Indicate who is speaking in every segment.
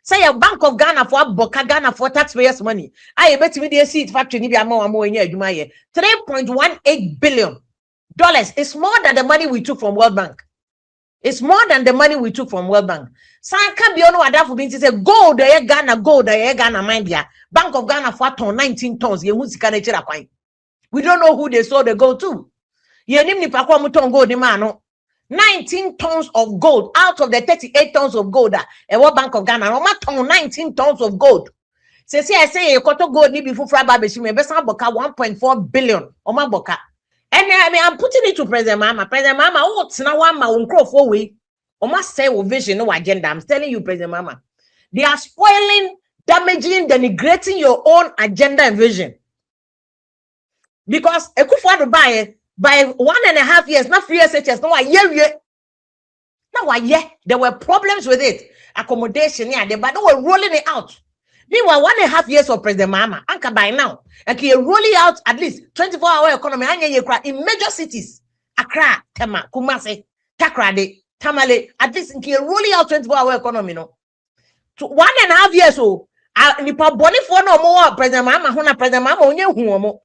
Speaker 1: Say a Bank of Ghana for BoG Ghana for taxpayers' money. I bet me the seed factory ni bi amo in here $3.18 billion. It's more than the money we took from World Bank. It's more than the money we took from World Bank. Sanka biono adafu binti say gold the Ghana mind ya. Bank of Ghana for 19 tons. We don't know who they sold the gold to. Ye nim ni pakwa muton gold ni mano. 19 tons of gold out of the 38 tons of gold World Bank of Ghana. No matter 19 tons of gold. I say you got gold ni before fraba beshi me besa boka 1.4 billion. Oma boka. And I mean, I'm putting it to President Mama. President Mama, what's now one my own crop for we? Or must say vision, no agenda. I'm telling you, President Mama. They are spoiling, damaging, denigrating your own agenda and vision. Because a coup for by 1.5 years, not 3 years, no, a year. Now, there were problems with it. Accommodation, yeah, but they were rolling it out. Meanwhile, 1.5 years of President Mahama, Anka by now, and he rolling out at least 24-hour economy in major cities. Accra, Tema, Kumasi, Takrade, Tamale, at least he rolling out 24-hour economy. No, to 1.5 years old. Nipa boni for no more President Mahama, Hona President Mahama, onye huomo.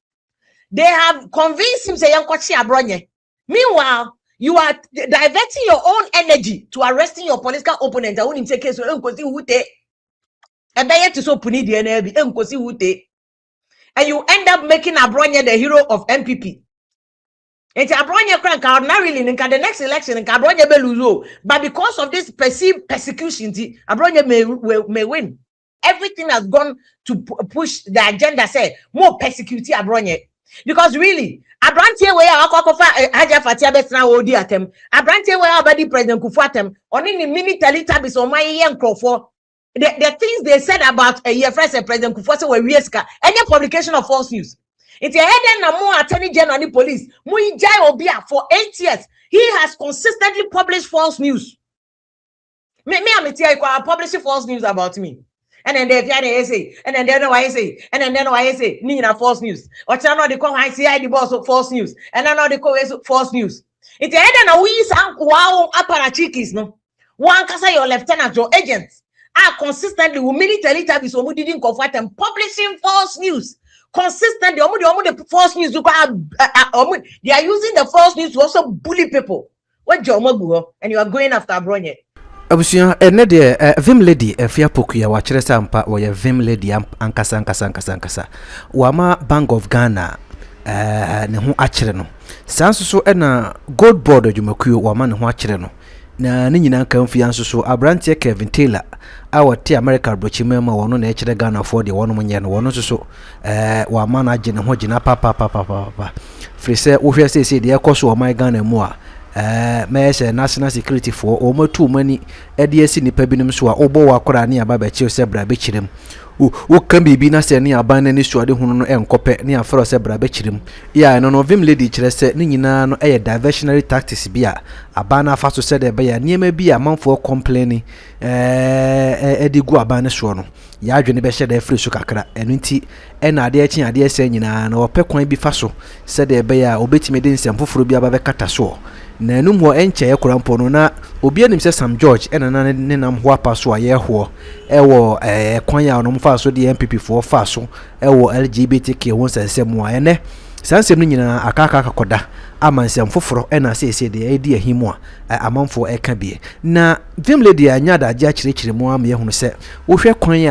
Speaker 1: They have convinced him say yankochi abronye. Meanwhile, you are diverting your own energy to arresting your political opponent. I wouldn't take case of who and then to so puni the NLB and you end up making Abronya the hero of MPP. It's Abronya crank out not really in the next election and Abronya beluzo, but because of this perceived persecution, Abronya may win. Everything has gone to push the agenda. Say more persecute Abronya because really Abrantie where Akofa Haja Fatia Besna Odi atem Abrantie where abadi President Kufuatem only the military tabis on my young for. The things they said about a year first President Kufuor were risk any publication of false news. It's a head and more attorney general and police. Muijai Obia for 8 years. He has consistently published false news. Me I'm tell you, I'm publishing false news about me. And then they say, and then they know I say, and then I say, Nina false news. Or channel they call I say the boss of false news. And then they call false news. It's a head and we sound wow apparachikis no. One kasa your lieutenant, your agents. Consistently with military tabis or didn't confront them publishing false news consistently. The false news they are using the false news to also bully people. What job and you are going after Abronye?
Speaker 2: Abusia ene de vim lady efia pokuya wa kire sampa wo ye vim lady ankasa wama Bank of Ghana ne ho akire no sanso so ena gold board adwumakuo wama ne ho akire no na ne nyina kan fianso so Abrantie Kevin Taylor awate America brochimema wono na ekire Ghana for de wono munye no wono so wa ma na agye ne ho gina papa free say wo hwe say de ekoso o my Ghana mu a me national security for o matu mani ede asi nipa binim so a obo wa kora ne aba ba chi se bra be kirem wo kan bibi na se ne aban na ni so ade hunu no enkope ne afro se bra be kirem ya no vim lady kire se ne nyina no diversionary tactics bia abana afa so se de be ya niema bia manfo complaining edigu abana so no ya adwene be hye da free so kakra eno nti ena ade achi ade ese nyina na opɛ kwan bi fa so se de be ya obetime de nsɛm foforo bia ba be kata so na enum ho enche ekora mpo no na obi anim se Sam George ena na ne nam ho apa so aye ho ewo kwan ya no mfa so de MPP for fa so ewo LGBTQ won sense mu a ene sansem no nyina akaka koda amansem foforo ena se de edi ahimu a amanfo eka bie na vim lady anya da agya kirikire mu am ye hunu se wo hwe kwan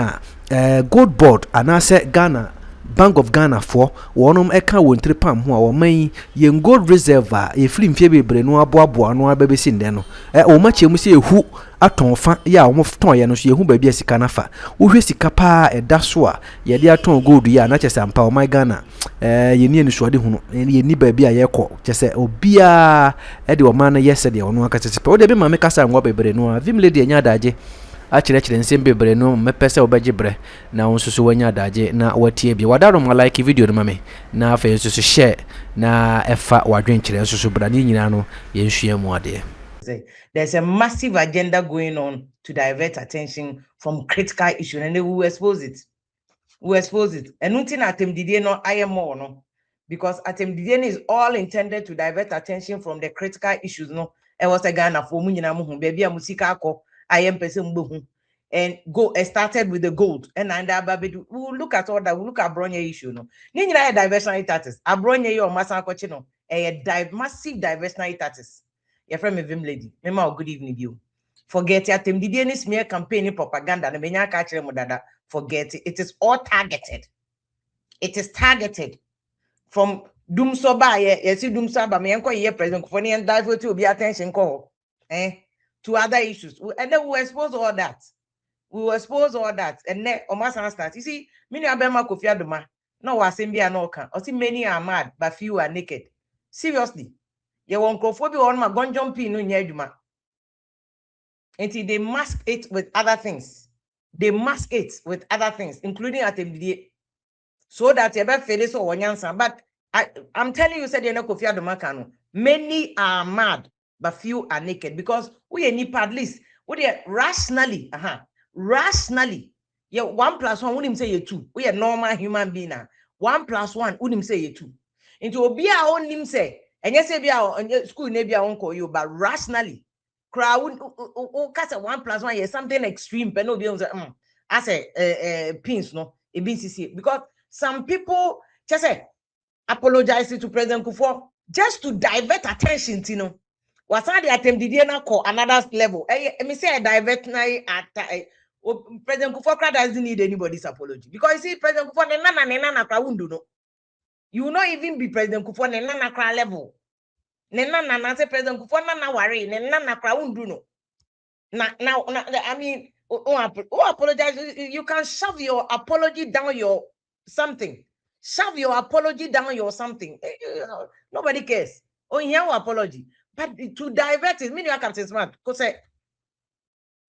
Speaker 2: a gold board anase Ghana Bank of Ghana for wonom eka wontri pam ho a wo man ye gold reserve a ye firi mfie bebre no aboabo no ababesi nde no o mache mu se ehu aton fa ya wo ton ye no so yehu ba bia sika na fa wo hwe sika pa eda so a ye de aton gold ya na chese ampa o my Ghana ye ni enu so de hunu ye ni ba bia ye kɔ chese obia e de o man yes de ono aka chese pa o de be ma me kasa ngwa bebre no vim lady anya daje akire nsem bebre no mepese obagibre na wonsusu wanya daje na watie bi wadaro ma like video no mame na afa yensusu share na efa wadwen kire nsusu bra ni nyina no yenhua mu ade.
Speaker 1: There's a massive agenda going on to divert attention from critical issues and they will expose it. And nothing atemdidie no ayemo no because atemdidie is all intended to divert attention from the critical issues no. E was a Ghana for mu nyina mu hu baby a musika akọ I am person mbohu and go started with the gold. And we'll look at all that. We'll look at Bronya issue. No, Nina diversionary taxes. A Bronya or Masan Cochino, a massive diversionary taxes. Your friend me Vim lady. Mema, good evening, you. Forget it. Tem did any smear campaign propaganda. And menya catch them that. Forget it. It is all targeted. It is targeted from doom so by yes, doom so by me and ye president for and dive to be attention call to other issues. And then we expose all that. We will expose all that. And then Omasan start. You see, many Abema Kofi Adoma. No Wasembia no can. Or see many are mad, but few are naked. Seriously. You won't go for be on my gun jumping in Yeduma. Until they mask it with other things. They mask it with other things, including at MDA. So that you better feel so one answer. But I'm telling you, said you know Kofi Adoma can. Many are mad, but few are naked. Because we need at least we are rationally, rationally. Yeah, 1 + 1 wouldn't say you 2. We are normal human being now. 1 + 1 wouldn't say you 2. Into Obia on him say, and yes, be our school maybe I won't call you, but rationally, crowd cast 1 + 1 is something extreme, but no be on I say pins no a BCC because some people just say apologize to President Kufuor just to divert attention, you know. What's the attempt did not call another level? Me say divert at President Kufuor doesn't need anybody's apology because you see President Kufuor nana crowd no. You will not even be President Kufuor nana crowd level. Nana say President Kufuor nana worry nana crowd no. Now I mean apologize. You can shove your apology down your something. Shove your apology down your something. Nobody cares. Oh, here apology. But to divert it, meaning Captain Smart. Because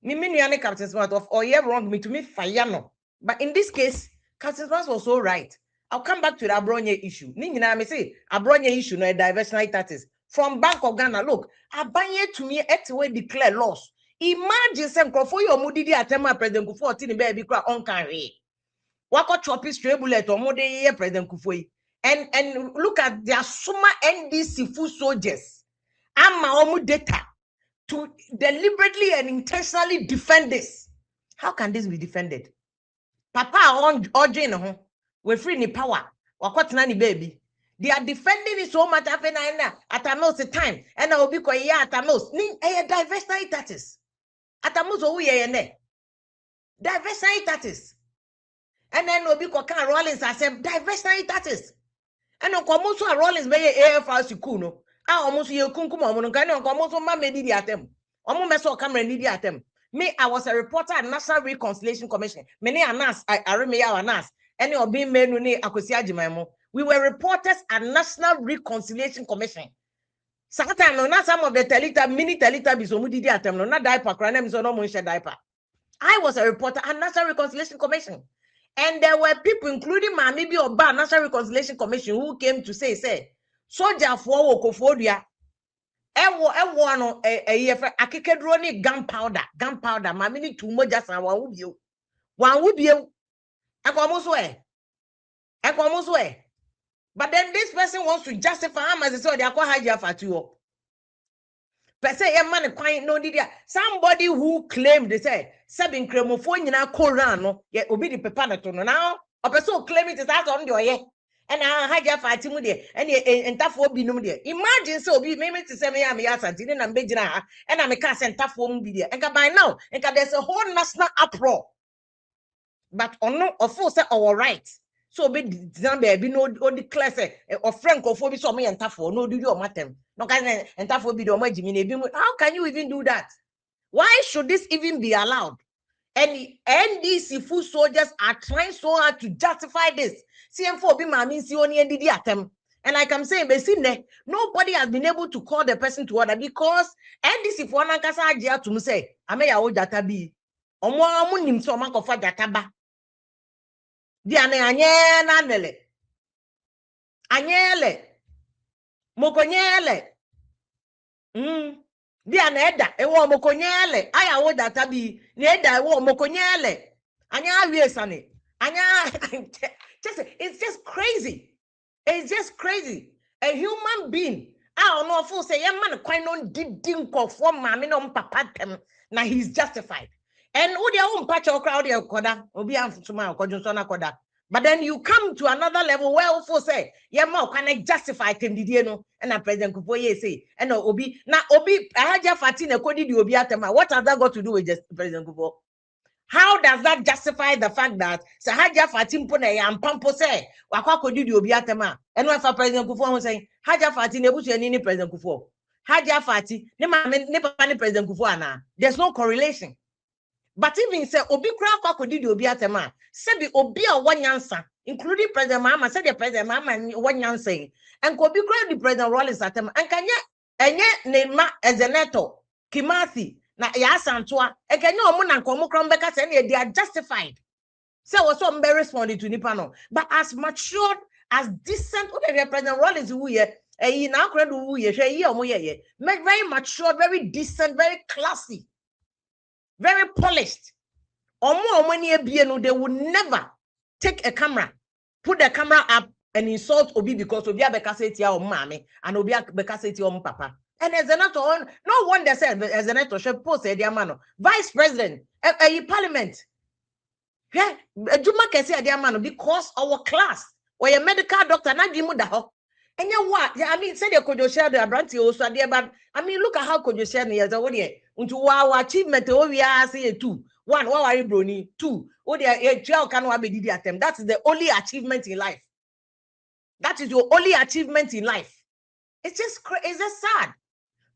Speaker 1: me Captain Smart of or you wrong me to me fire no. But in this case, Captain Smart was so right. I'll come back to the Abronya issue. Nina me say Abronya issue no diversionary taxes from Bank of Ghana. Look, Abanye to me at way declare loss. Imagine some for your moody attempt President Kufuor tin baby cry on carry. Wako choppy stray bullet or more day President Kufuor. And look at their summer NDC full soldiers. I'm my own data to deliberately and intentionally defend this. How can this be defended? Papa on Jane we're free in power. Wako nani baby. They are defending it so much at a most time. And I will be quiet at a most. Diversionary taxes. At a most, diversionary taxes. And then we'll be cooking Rollins. I said, diversionary taxes. And on Comoso Rollins, may AFR Sikuno. I almost hear Kunkum on Comoso Mamma did at them. Almost saw camera did at them. Me, I was a reporter at National Reconciliation Commission. Many are nas, I remember our nas. Any of being men who Akosia Jimamo. We were reporters at National Reconciliation Commission. Sometimes not some of the telita mini telita bisomudi atem no not diaper cranem so no munche diaper. I was a reporter at National Reconciliation Commission. And there were people, including my maybe or National Reconciliation Commission, who came to say, soldier for Wokofodia. Ewo no a kikedroni gunpowder, my mini too much just one would be almost way. But then this person wants to justify him as they say they are quite high for you. Per se, a man quite no did somebody who claimed they say seven cremophone in a corano, yet will be the pepanaton now. A person claim it is out on your year. And I had your fighting with you, and tough will be no dear. Imagine so be maybe to say me, I'm yes, I didn't and Bejina, and I'm a cast and tough won't be there. And by now, and there's a whole national uproar. But on no, of course, all right. So be Zambia be no declare say or Francophobia so me and tafo no do your matem. No can and tafo be the Jimmy. How can you even do that? Why should this even be allowed? And NDC full soldiers are trying so hard to justify this. CM4 be my means only NDD attempt. And like I'm saying, nobody has been able to call the person to order because NDC for one kasa to say, I may old data be. Omo nim so man kofa data ba. Diane anyele mokonyele Diane eda ewo mokonyele aya wo data bi ne eda ewo mokonyele anya awie sane anya it's just crazy. It's just crazy. A human being I don't know if say man kwan no didin kofo maame no papa tem na he's justified. And who their own patch or crowd your koda, obi amfutuma kojonsona koda. But then you come to another level where also say, yeah, ma can I justify no and a President Kufuor say, and no obi na obi ahaja fatina kodi di obi atema. What has that got to do with just President Kufuor? How does that justify the fact that Sahaja Fatim Pone and Pampo say, Waka kodi di obi atema? And when for President Kufuor was saying, Haja Fati nebusu any President Kufuor. Haja Fati, ne President Kufuor na. There's no correlation. But even say obi kra kwa kodi obi atema say be obi a wanyansa including President Mama said the President Mama wanyansa and obi kra the President Rollins atema and kanya enye ne ma ezeneto Kimathi na ya santoa e kanya omo na nkomo kra mbeka say they are justified say also mbe responding to nipa no but as matured as decent the President Rollins who ye e na kra do who ye hwe ye omo ye very matured, very decent, very classy, very polished. They would never take a camera, put the camera up and insult Obi because Obi Abekaseti or mommy and Obi Abekaseti or papa. And as another one, no one that said as an actor should post a diamano. Vice President, a parliament. Yeah, Juma can say a diamano because our class or a medical doctor, not Jimuda. And you know what? I mean, say they could share the Abranti also there, but I mean, look at how could you share me as a one year into our achievement. Oh, we are saying two. One, what are you brony? Two, oh, they are can be did attempt. That's the only achievement in life. That is your only achievement in life. It's just sad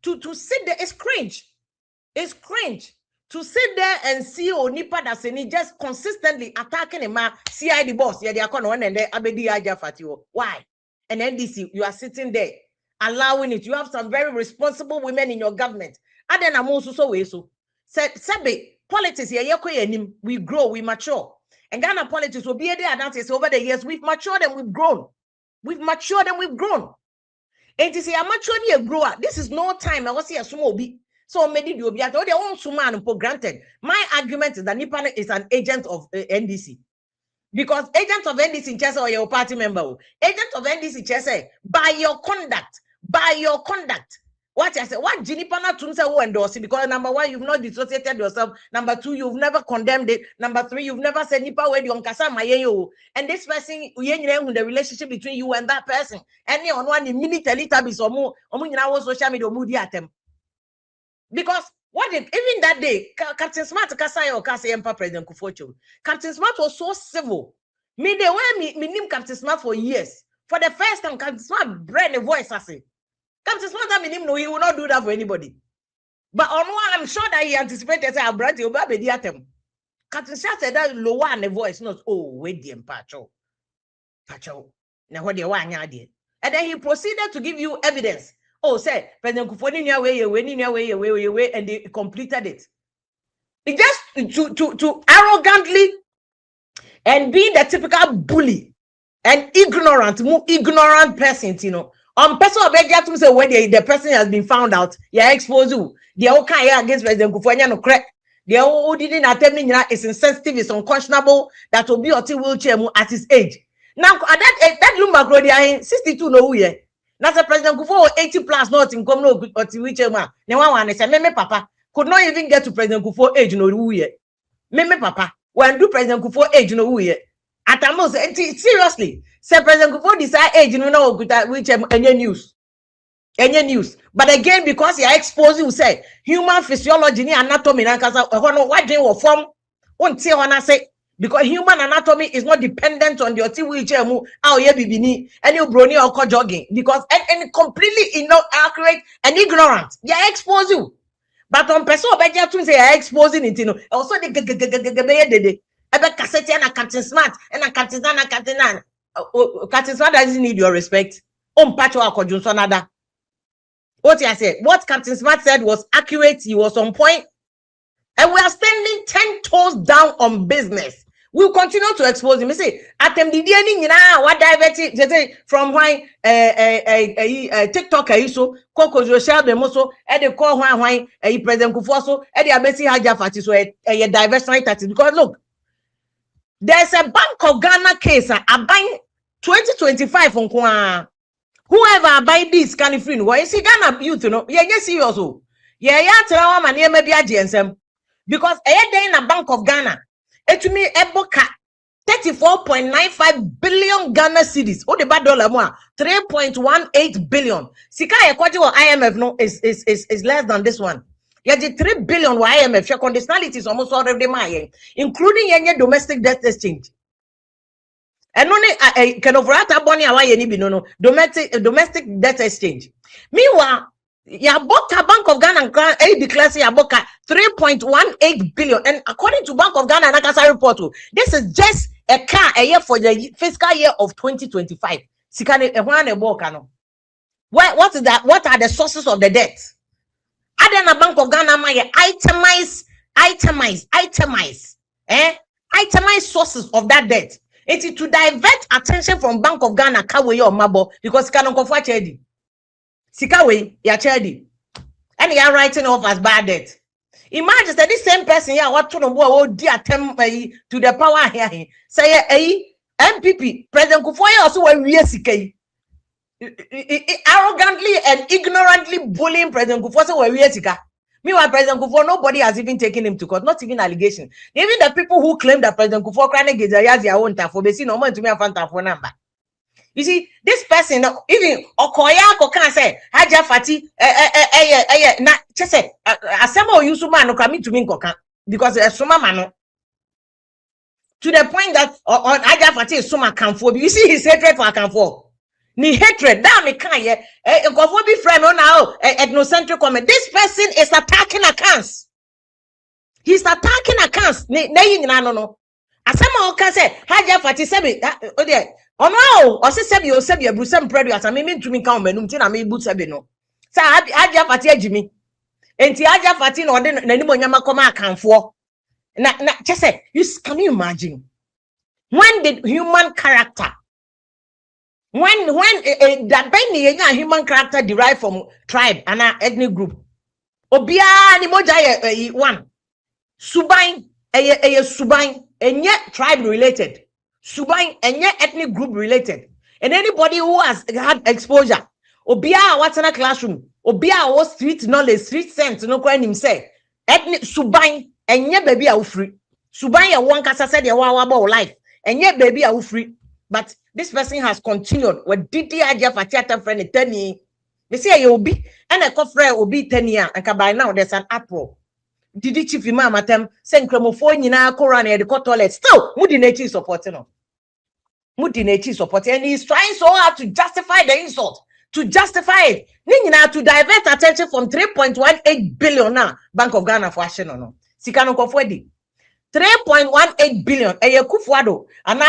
Speaker 1: to sit there. It's cringe. It's cringe to sit there and see Onipa Daseni just consistently attacking a man. CI the boss, yeah, they are going and then Abedi Aja Fatio. Why? And NDC, you are sitting there allowing it. You have some very responsible women in your government. And then I'm also so Sebe, politics here, we grow, we mature. And Ghana politics will be there and over the years. We've matured and we've grown. We've matured and we've grown. And to say I'm maturely a grower. This is no time. I was here small be. So maybe you be at all their own suman for granted. My argument is that Nipan is an agent of NDC. Because agent of NDC just or your party member, agent of NDC just say by your conduct, What I say, what Jinipana Tunsa who endorse it? Because number one, you've not dissociated yourself. Number two, you've never condemned it. Number three, you've never said Nipa where you kasa mayeyo. And this person, the relationship between you and that person. Any on one minute later be so more social media moody at them. Because what if even that day, Captain Smart Kasai or Kasai Emperor President Kufuor, Captain Smart was so civil. Me they were me name Captain Smart for years. For the first time, Captain Smart bred a voice I say. Captain Smart I mean no, he will not do that for anybody. But on one, I'm sure that he anticipated say Abrante Obabe diatem. Captain Smart said that lower and the voice not wait the Pacho. Now what they want and then he proceeded to give you evidence. Oh, say President Kufuor way, and they completed it. It just to arrogantly and being the typical bully and ignorant person, you know. Person of to say when the person has been found out, yeah, expose you. They all can't against President Kufuor, no correct. They all didn't attempt it's insensitive, it's unconscionable that will be a wheelchair at his age. Now at that Lumba 62 no yeah. Now the President Kufuor 80 plus not in come no or wheelchair man. Now one say me papa could not even get to President Kufuor age no who yeah. Me papa when do President Kufuor age no who yeah. At most seriously, say President Kufuor decide age you know which any news. But again, because you are exposing, you say human physiology, anatomy, and what they were from, won't say when I say because human anatomy is not dependent on your wheelchair move. Oh yeah, bibini, and you brony or jogging because and completely inaccurate and ignorant. They are expose you. But on person better to say are exposing it, you know. Also the cassette and a Captain Smart and a Captain Smart doesn't need your respect. Patcho Johnson. What I said, what Captain Smart said was accurate. He was on point, and we are standing 10 toes down on business. We'll continue to expose him. You see, at them the DNA now what diverted from why TikTok so Coco Joshua Bemoso and the call why President Kufuor and the Abesi Haja Fati so a diverse right because look. There's a Bank of Ghana case. I buy 2025 on whoever buy this kind of free. Why is Ghana youth? You know, yeah, serious. Yeah, tell our man, maybe a GSM. because day in a Bank of Ghana, to me eboka 34.95 billion Ghana cedis. Oh, the bad dollar more 3.18 billion. Sika according to IMF no is less than this one. Yeah, the 3 billion IMF. Your conditionality is almost already mine, including any domestic debt exchange. And only can overata boni awaye ni bi no domestic debt exchange. Meanwhile, ya boka Bank of Ghana declares ya boka 3.18 billion, and according to Bank of Ghana Nakasa report, this is just a car a year for the fiscal year of 2025. Sikane ehwan eboka no. What is that? What are the sources of the debt? Adena Bank of Ghana may itemize sources of that debt. It is to divert attention from Bank of Ghana kawe or mabo because canon confwa chedi. Sikawe ya chedi. And you are writing off as bad debt. Imagine that this same person here what to know dear to the power here. Say MPP President Kufuor also we arrogantly and ignorantly bullying President Kufuor so we Meanwhile, President Kufuor, nobody has even taken him to court, not even allegation. Even the people who claim that President Kufuor crying has their own tafo, they see no man to me a fan tafo number. You see, this person, even Okoya can say, Haja Fati, na just say, Asema Yusuma no coming to me because a Suma mano. To the point that on Haja Fati is Suma Kamfo. You see his hatred for Kamfo. Ni hatred that me can be friend on now ethnocentric comment. This person is attacking accounts. He's attacking accounts. No. Asama can say Haja Fati sebi no o se sebi brusem predu asa me ntumi kan manum ti na me bu sebi no. Sa Haja Fati agimi. Enti Haja Fati no de nanim onyama koma akanfo. Na just say can you imagine when the human character when that ben human character derived from tribe and ethnic group obia ni moja one subain subain enye tribe related subain enye ethnic group related, and anybody who has had exposure obia what's in a classroom obia was street knowledge street sense no kwa him say ethnic subain enye baby a free subain ya one kasa said ya wa about life enye baby a free. But this person has continued with Didi Aja Fatiata friend 10 years. They say you be and a cofre will be 10 years, and by now there's an uproar. Didi Chief Imam Atem send chromophone in our Koran and the toilet. Still, Moody Nature supporting. Moody Nature supporting, and he's trying so hard to justify the insult, to justify it. Nina to divert attention from 3.18 billion now, Bank of Ghana for action or no. Sikano Kofwedi. 3.18 billion eye Kufuado ana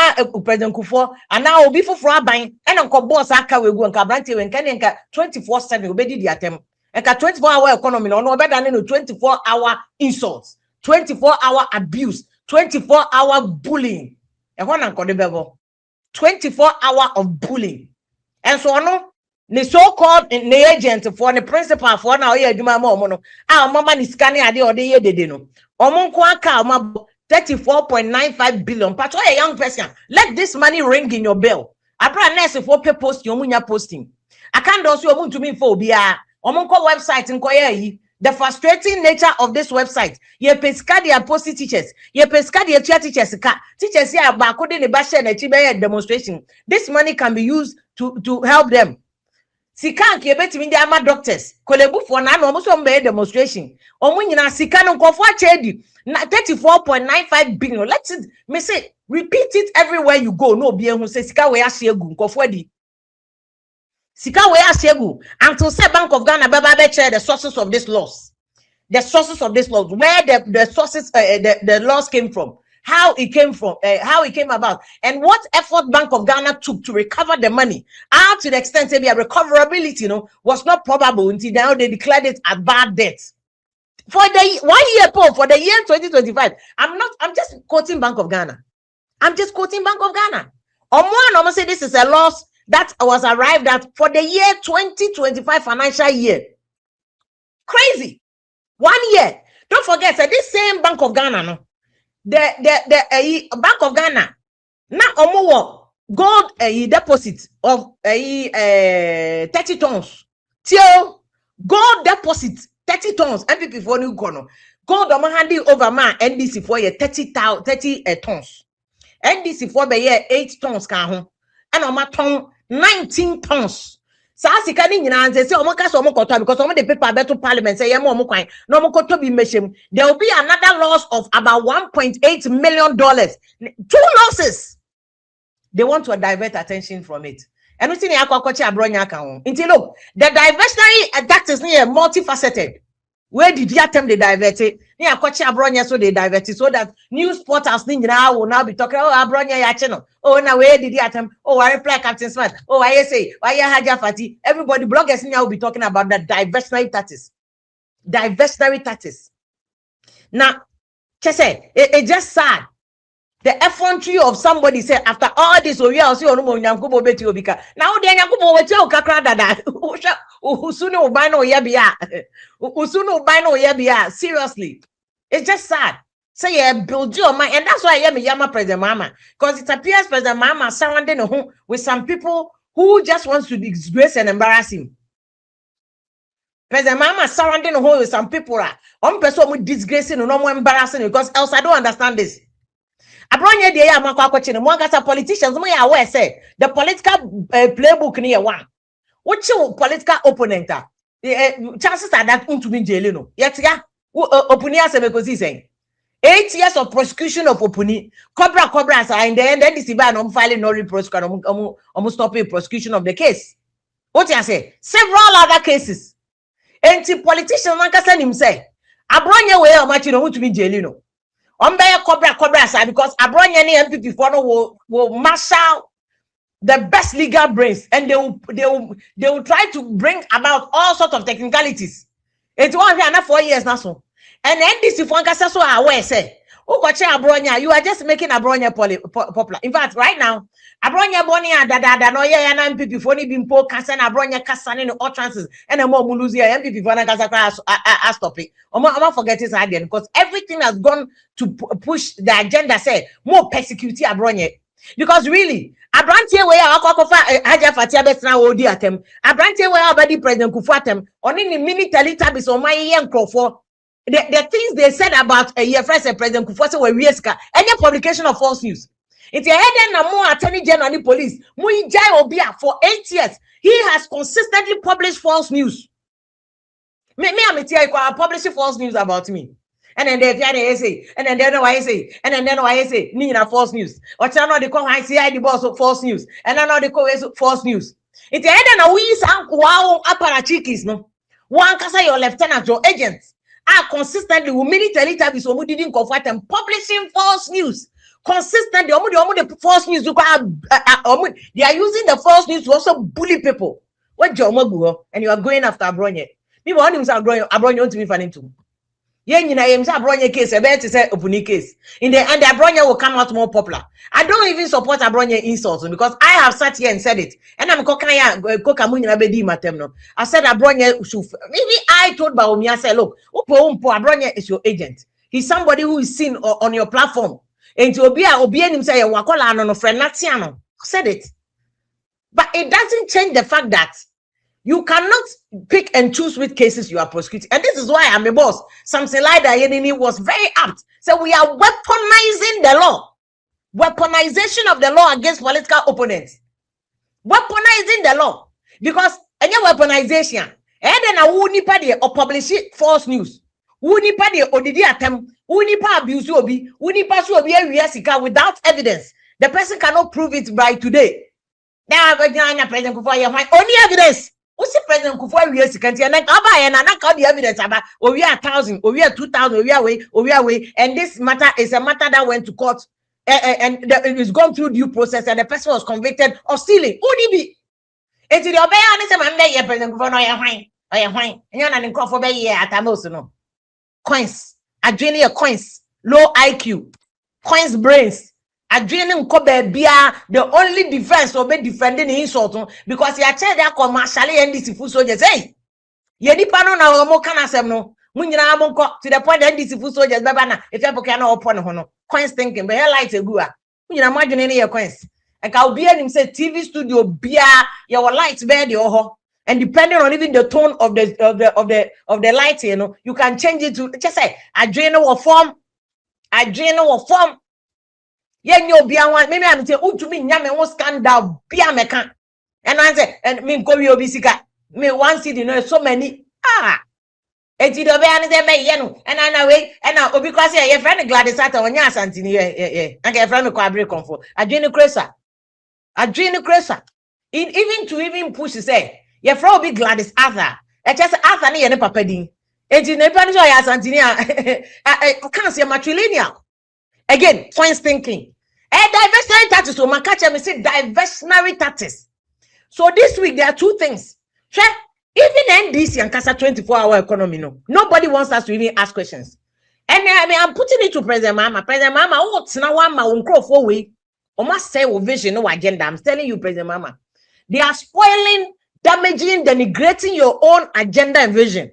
Speaker 1: President Kufuor ana obi foforo aban ena nko boss aka wegu nka branche we nka 24/7 obedi di atem nka 24-hour economy no obeda no 24-hour insults, 24-hour abuse, 24-hour bullying e ho na nko de bebo 24-hour of bullying. And so no the so-called the agent for the principal for na oye aduma ma omo no mama ni scanning ade ode ye dede no omo nko aka ma 34.95 billion. But a young person, let this money ring in your bell. I brought nurse for pay post your munya posting. I can't also want to mean for BR. Omonko website in Koye. The frustrating nature of this website. Ye pescadia post teachers. Ye pescadia teachers. Teachers here about coding the basha and a demonstration. This money can be used to help them. Sikan ki ebeti mi ama doctors kolebu for na no so mbe demonstration omu nyina sika no nkofo achedi na 34.95 billion. Let's me say repeat it everywhere you go. No be ehun say sika we ahyegu nkofo adi sika we ahyegu until say Bank of Ghana be share the sources of this loss, the sources of this loss, where the sources the loss came from, how it came from, how it came about, and what effort Bank of Ghana took to recover the money. Out to the extent that recoverability, was not probable until now they declared it as bad debt. For the 1 year poll for the year 2025, I'm just quoting Bank of Ghana. I'm just quoting Bank of Ghana. Almost say this is a loss that was arrived at for the year 2025 financial year. Crazy. 1 year. Don't forget that this same Bank of Ghana, no. The Bank of Ghana now omo gold deposit of 30 tons till gold deposit 30 tons MPP for new corner gold omo handing over man NDC for ye 30 tons. NDC for be ye 8 tons kan ho. And omo ton 19 tons. Sa sika ni nyina say omo ka so omo koto because omo the paper beto parliament say ye mo omo kwan no omo koto bi meshem. There will be another loss of about $1.8 million. 2 losses. They want to divert attention from it. And we see akwakochi abronya kan ho. Until look, the diversionary tactics ni multifaceted. Where did you attempt to divert it? Ni akwachi abronya so they divert it so that news portals ni nyina will now be talking, oh abronya ya channel. Oh now where did you attempt? Oh I reply Captain Smart. Oh I say why ya Haja Fati. Everybody bloggers now will be talking about the diversionary tactics. Diversionary tactics. Now, it's just sad. The effrontery of somebody said after all this, oh yeah, see onumo nyankubo beti obika. Now the nyankubo weche okakra dada. Usunu ubano yebia. Usunu ubano yebia. Seriously, it's just sad. Say yeah, build your mind, and that's why I am Yama President Mama, because it appears President Mama surrounding home with some people who just wants to disgrace and embarrass him. President Mama surrounding home with some people one person with disgracing and no more embarrassing because else I don't understand this. Abronya de ya makwa kwachine mo ngasa politicians mo ya aware say the political playbook ni one. What you political opponent chances are that to be jail no. Yet ya opuni asebekosi saying 8 years of prosecution of opuni cobra and then this is no filing no prosecution stopping prosecution of the case. What you say? Several other cases. Enti politicians ngasa nim say abronya we o machi no to be jail no. Cobra side because abronya ni MPP for no will marshal the best legal brains and they will try to bring about all sorts of technicalities. It's 1 year and 4 years now so. And NDC for nkasa so aware say ukoche abronya you are just making abronya popular. In fact right now abronya boni da no ye na MPP for ni bimpo kasa na abronya kasa ni utterances and more muluzi MPP for na kasa stop it. Omo forget it again because everything has gone to push the agenda say more persecute abronya because really abrantie we akwakofa Haja Fatia betna odi atem abrantie we abadi President Kufu atem oni ni military tabis o maye nkrofo. The things they said about a year first President Kufu were risk any publication of false news. It's a head and more attorney general and police. Muijai Obia for 8 years. He has consistently published false news. Me I'm publishing false news about me. And then they say, and then they know I say, and then they know I say, Nina false news. Or channel they call I see the boss of false news. And then they call false news. It's a head and a wee sound wow apparachikis no. One kasa your lieutenant, your agent. Are consistently with military tabis who didn't comfort them publishing false news consistently. The false news they are using the false news to also bully people. What job and you are going after abronya? Me want him say abronya to be funny too. Yen yina yem say abronya case about to say opuni case in the end abronya will come out more popular. I don't even support abronya insults because I have sat here and said it and I'm kokanya kokamu nyina bedi matem no. I said abronya should maybe I told Baomi I said look upo abronya is your agent. He's somebody who is seen on your platform and to obi him say wakola no friend natiano said it. But it doesn't change the fact that you cannot pick and choose which cases you are prosecuting. And this is why I'm a boss. Something like that was very apt. So we are weaponizing the law. Weaponization of the law against political opponents. Weaponizing the law. Because any weaponization, and then I won't nipa or publish false news. Who nipa or did attempt, who nipa abuse obi, who nipa su obi without evidence. The person cannot prove it by today. Now President Kufu only evidence. What's the President Kufu years can see and I call the evidence about we are 1,000, we are 2,000, we are way, and this matter is a matter that went to court and it is gone through due process and the person was convicted of stealing. Who did be? It's the obey and say man there President Kufu no ya hwan and you na nko for be here at most no coins adrenaline coins low IQ coins brains. The only defense will be defending the insult because he had said that commercially and this food soldiers. Hey, Yedi Pano na more can asem no. Munina monko to the point that these food soldiers babana if you can upon hono. Coins thinking, but here lights a gua. Munina imagine any coins. And can be him say TV studio beer your lights bed your ho. And depending on even the tone of the light, you know, you can change it to just say adrenal or form. Yeah, you'll be one. Maybe I'm saying, to me, nyame won't scandal, be a mecha. And I say, and me go your bisika. Me one city, you know, so many. And you don't be anything, and I know it, and now because your friend Gladys at on your santini, yeah. I get friend break comfort. Adrenal cressa. Even to even push to say, your friend be Gladys Arthur. I just Arthur near the papa ding. And you never enjoy your santini. I can't see a matrilineal. Again, points thinking. Diversionary taxes. So my catcher me say diversionary taxes. So this week there are two things. Even NDC and Casa 24-hour economy, no. Nobody wants us to even ask questions. And I mean, I'm putting it to President Mama. President Mama, what's now one my own way? Or must say vision, no agenda. I'm telling you, President Mama. They are spoiling, damaging, denigrating your own agenda and vision.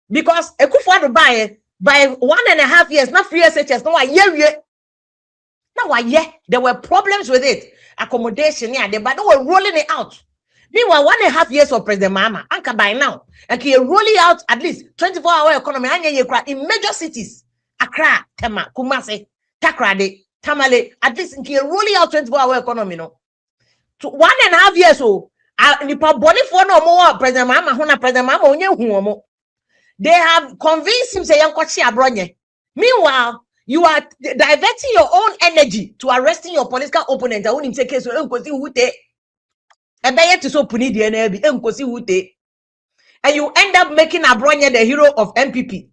Speaker 1: Because a good father by 1.5 years, not 3 years, no, a year. Now, there were problems with it. Accommodation, yeah, but they were rolling it out. Meanwhile, 1.5 years of President Mahama, Anka by now, and he rolling out at least 24-hour economy in major cities. Accra, Tema, Kumasi, Takrade, Tamale, at least he rolling out 24-hour economy, no. To 1.5 years, so, Nipa body for no more President Mahama, President Mahama, they have convinced him, say, Yankochi Abronye. Meanwhile, you are diverting your own energy to arresting your political opponent. I won't take case of Unkosi. And you end up making Abronye the hero of MPP.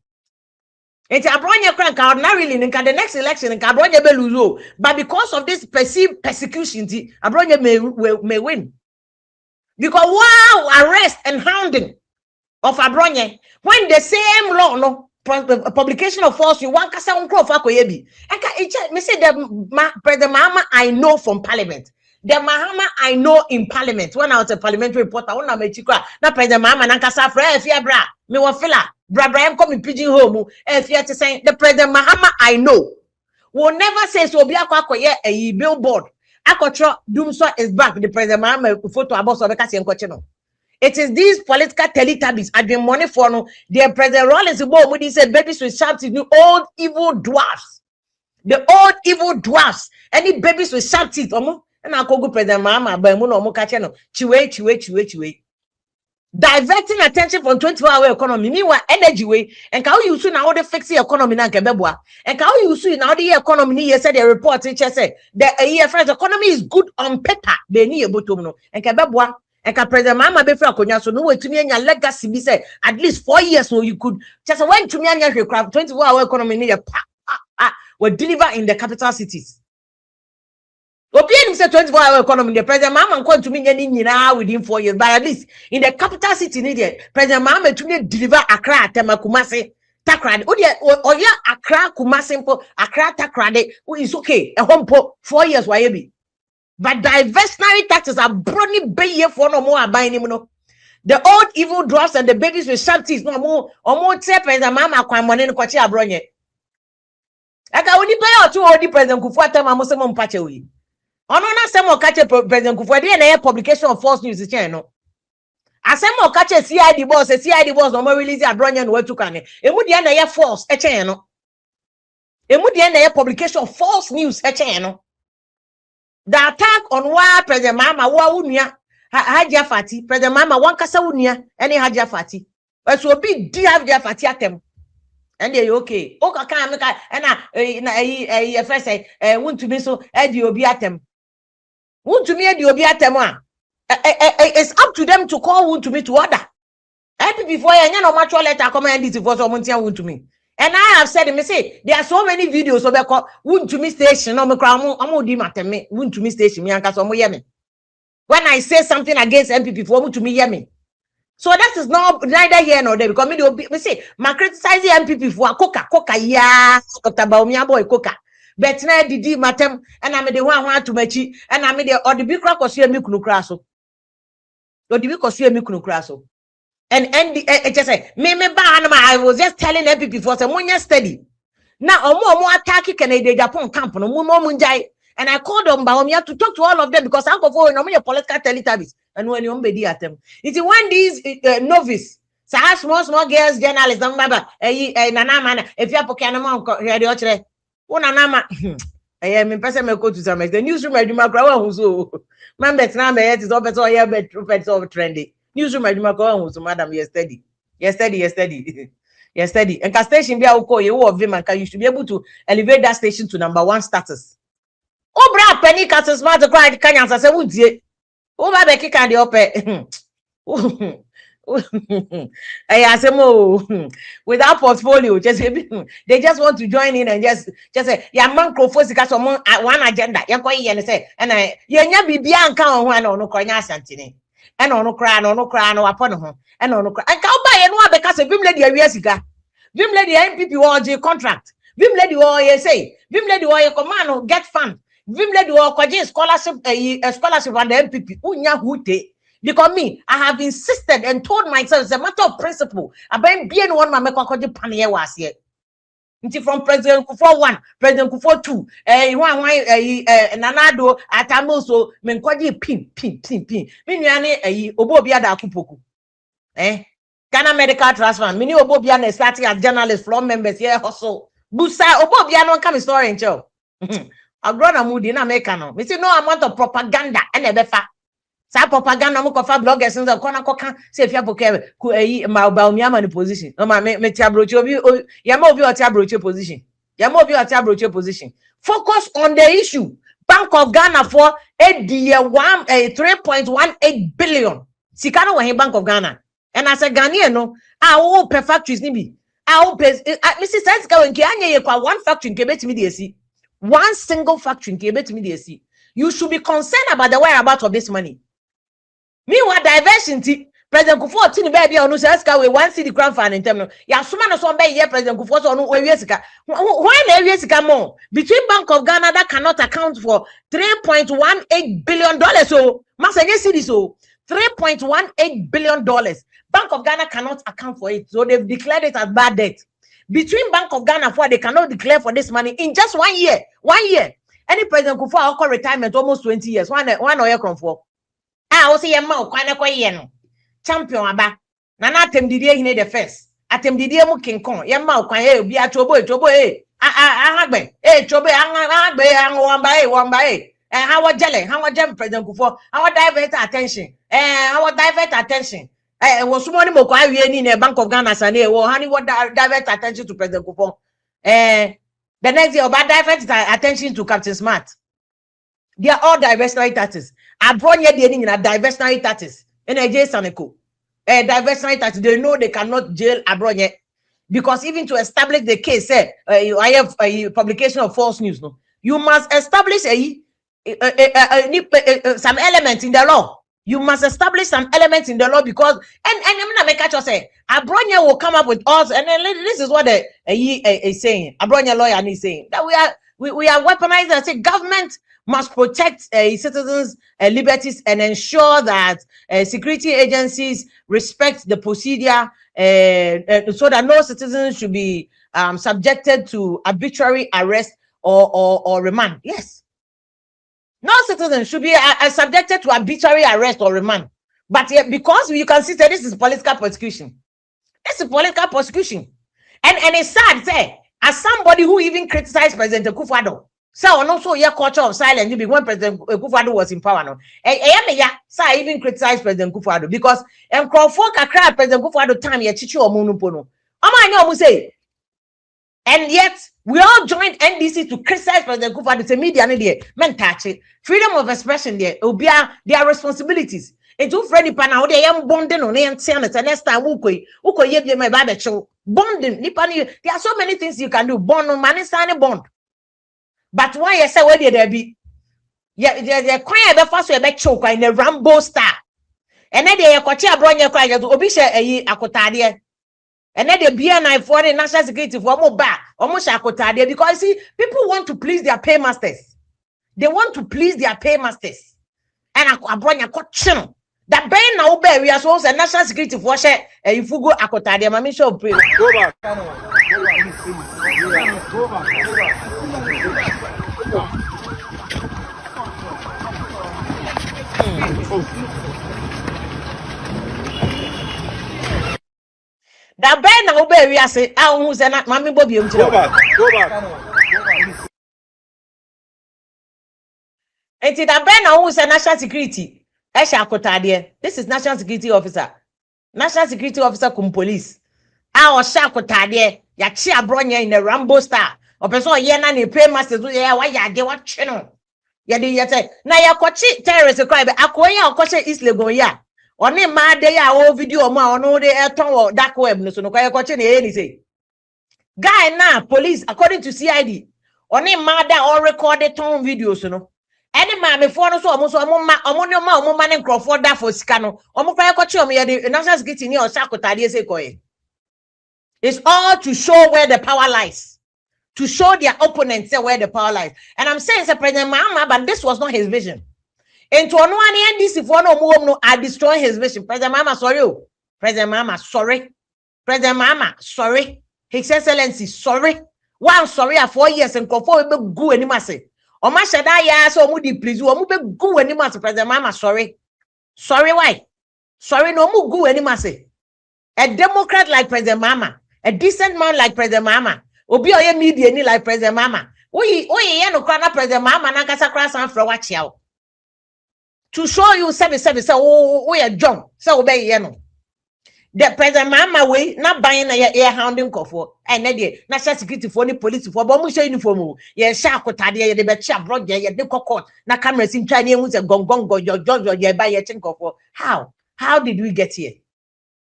Speaker 1: It's Abronye crank out not really in the next election and Abronye beluzo. But because of this perceived persecution, Abronye may win. Because wow, arrest and hounding of Abronye when the same law no publication of false you one kasa unkro fa koyebi. And me say the President Mahama I know from Parliament. The Mahama I know in Parliament when I was a parliamentary reporter. When I'm a chikwa, na President Mahama nankasa fra efia bra me wafila bra em come in pigeon home efia to say the President Mahama I know will never say so be akwa a billboard akotro Dumso is back the President Mahama photo about so bekasi enkoche no. It is these political teletubbies I've been money for no. The President Rollins Mudi said babies with sharp teeth, old evil dwarfs. The old evil dwarfs. Any babies with sharp teeth, and I'll go President Mama, but no catching chiwe. Diverting attention from 24-hour economy, meanwhile energy way, and how you soon now the fixing economy na kebebwa, and how you soon now the economy here said the report teacher said the EFS economy is good on paper, they need a bottom and kebebwa. And President Mama be fra konya so no way to me your legacy be say at least 4 years so you could just when to me and your craft 24-hour economy near will deliver in the capital cities. Opian say 24-hour economy the President Mama come to me now within 4 years, but at least in the capital city needed President Mama to me deliver Accra Tema Kumasi Takrade. Oh yeah, Accra Kumasi Accra Takrade is okay. A home po 4 years why be. But diversionary taxes are brony bay for no more buying him. No, the old evil dwarfs and the babies with sharp teeth no more or more tepers and mama kwa money no kwachi abronye. Aka only pay or two old President Kufuata Mamusam Pachewi. On na some more catch President Kufuata and a publication of false news channel. As some more catch a CID boss no more release abronye and where to can it. Would the end false a channel. It would the end publication of false news a channel. The attack on why President Mama wa unia Haja Fati, President Mama one kasa unia any Haja Fati. But so be di Haja Fati atem. And they okay. Oka kan make and first say want to be so edi obi atem. Want to me edi obi atem it's up to them to call want to me to order. And before you no mature letter come and it for someone want to me. And I have said, me say there are so many videos of the wound to me station. No, I'm di mateme wound to me station. Me anka so mo yemi. When I say something against MPP for wound to me yemi. So that is not neither here nor there because me say my criticizing MPP for coca ya kotaba omi boy coca. But na didi matem and I me the one to mechi and I me the or the big crack or me kunu kraso. Or the big or me kunu kraso. And it just say me I was just telling them before some one study. Now more attack Canada Japan camp no more munjai. And I called on Baumia to talk to all of them because I'm going no political teletubbies. and when you be at them. It's when these novice, so small girls, journalists, number, nana man, if you have Pocanamon, ready or tre, one anama. I am in person, go to some the newsroom, I do my grow who's so. Mambert's number is over so yeah, but trumpets over trendy. Newsroom, I do my grow who's madam, yesterday. Yesterday. And station be a call you of him, and you should be able to elevate that station to number 1 status. Oh, bra penny cats smart to cry canyons as a would ye. Oh, my Becky candy up. I say without portfolio, just they just want to join in and just say, yeah, man, because one agenda. You're going and say, and I, yeah, be beyond count one or no corner santini. And on no cry, no upon him, and on no cry. And can't buy anyone because of Vim Lady a years ago. Vim Lady MPP or J contract. Vim Lady or you say, Vim Lady or your command get fund. Vim Lady or Kwaji scholarship, a scholarship on the MPP. Unya Hute. Because me, I have insisted and told myself it's a matter of principle. I've been being one my make panier was here. From President Kufuor 1, President Kufuor 2, Nanado, Atamoso, Menkwaji pin. Miniane, Obobia da Kupoku. Ghana Medical Trust Fund, Mini Obobia starting as journalists, floor members here also. Busa, Obobia no come story in show. I've grown a mood in Americano. We see no amount of propaganda and a befa. Sa propaganda mo kofa bloggers nza kona koka se fia poke ku ma ba omiama ni position no ma me tia broche obi ya ma obi o tia broche position focus on the issue. Bank of Ghana for a 3.18 billion sika no we Bank of Ghana and as a Ghanaian no a per factories ni bi a per Mrs. Sensika wenke anye ye kwa one factory nke betimi de esi one single factory nke betimi de esi. You should be concerned about the whereabouts of this money. Meanwhile, diversion, President Kufuor, Tini baby, on Usaska, we 1 city crown fan in terminal. Ya Suman or some bay, President Kufuor, on Uesika. Why Uesika more? Between Bank of Ghana, that cannot account for $3.18 billion. So, Massaga City, so $3.18 billion. Bank of Ghana cannot account for it. So, they've declared it as bad debt. Between Bank of Ghana, for they cannot declare for this money in just 1 year. 1 year. Any President Kufuor, call retirement almost 20 years. One year come for. I also yam ma kwana kwa no champion aba na na atemdidie hine the first atemdidie mu kinkon yam ma kwan obi atobo ahagbe chobe ahagbe wamba how jele President Kufuor how divert attention was someone mo kwa wie ni na Bank of Ghana sane wo hani what divert attention to President Kufuor the next year about divert attention to Captain Smart. They are all diversionary taxes. Abronya de ni na diversionary taxes. NJ Saneko. Diversionary taxes. They know they cannot jail Abronya because even to establish the case, I have a publication of false news. No, you must establish some elements in the law. You must establish some elements in the law because and I'm gonna make a say Abronya will come up with us, and then this is what is saying. Abronya lawyer is saying that we are weaponizing and say government must protect citizens' liberties and ensure that security agencies respect the procedure so that no citizens should be subjected to arbitrary arrest or remand. Yes. No citizen should be subjected to arbitrary arrest or remand. But because you can see that this is political persecution. This is political persecution. And it's sad, say, as somebody who even criticized President Kufuor. So also your culture of silence when President Kufuor was in power. No, I even criticized President Kufuor because Crawford cried President Kufuor time ye chichi or munupono. Say, and yet we all joined NDC to criticize President Kufuor. The media there, men touch it. Freedom of expression there, their responsibilities. It's too Freddy Pana, they am bonding on the Senate and next time uko ye my baby show. Bonding, there are so many things you can do. Bond on money, sign a bond. But why you say where there be? Yeah, the choir be first we be choke in the Rambo star. And then they kwachi abronya kwa to obi she akotade. And then they be an for the national security for mo ba, almost akotade because see people want to please their paymasters. They want to please their paymasters. And abronya kwachino. That ben na obe we are so national security for share if you go akotade mama show pray. Go back. Go back. wiase a who say na mami bobi em
Speaker 3: Go
Speaker 1: chire
Speaker 3: back.
Speaker 1: enti da ben na who say national security e sha akotade. This is national security officer. National security officer kum police a o sha akotade ya chi abronya in a Rambo star opeso ye na ne pay master so ye wa ya de wa twe no ye de ye say na ye kochi terrorist cry be akoya okoche East Legon ya oni ma de ya o video mo ono de eton wo dark web no so no kwa ye kochi na ye ni say guy na police according to CID oni ma da all recorded ton videos no any ma me for no so omo ma ne Crawford da for sika no omo kwa ye kochi omo ye de national security ni o sha akotade say koye. It's all to show where the power lies. To show their opponents where the power lies. And I'm saying, Sir President Mahama, but this was not his vision. And to one NDC for no are destroying his vision. President Mahama, sorry. President Mahama, sorry. President Mahama, sorry. His Excellency, sorry. One sorry 4 years and conform be go anymore say. O ma shada ya so mu di please o mu be go anymore say President Mahama, sorry. Sorry why? Sorry no mu go anymore say. A Democrat like President Mahama, a decent man like President Mahama, obi oye media ni like President Mahama. We ye no kwana President Mahama na kasa kra san fra watch yaw. To show you say oh ye John, say obey ye no. The President Mahama way na buying na ye hounding kofo. And na dey national security for ni police for but mu show uniform. Ye sha akotade ye de be chia abroad ye de kokot na camera sim try na hu say gong jo ye buy ye chin kofo. How did we get here?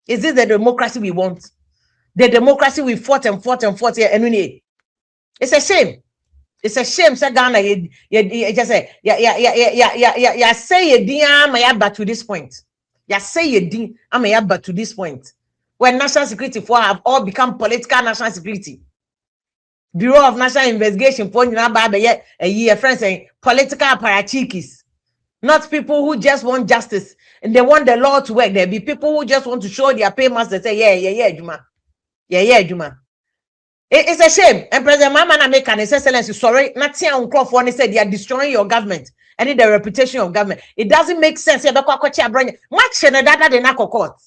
Speaker 1: Is this the democracy we want? The democracy we fought here and it's a shame. It's a shame. Say Ghana, you just say ya say you din but to this point. Ya say you din but to this point. When national security for have all become political national security. Bureau of National Investigation for a year friends saying political parachikis. Not people who just want justice and they want the law to work. There be people who just want to show their payments. They say, yeah, Juma. Yeah, Juma. It's a shame. And President Mahama make an excellency. Sorry, not saying on Crawford. They said they are destroying your government and the reputation of government. It doesn't make sense. Much that they not court.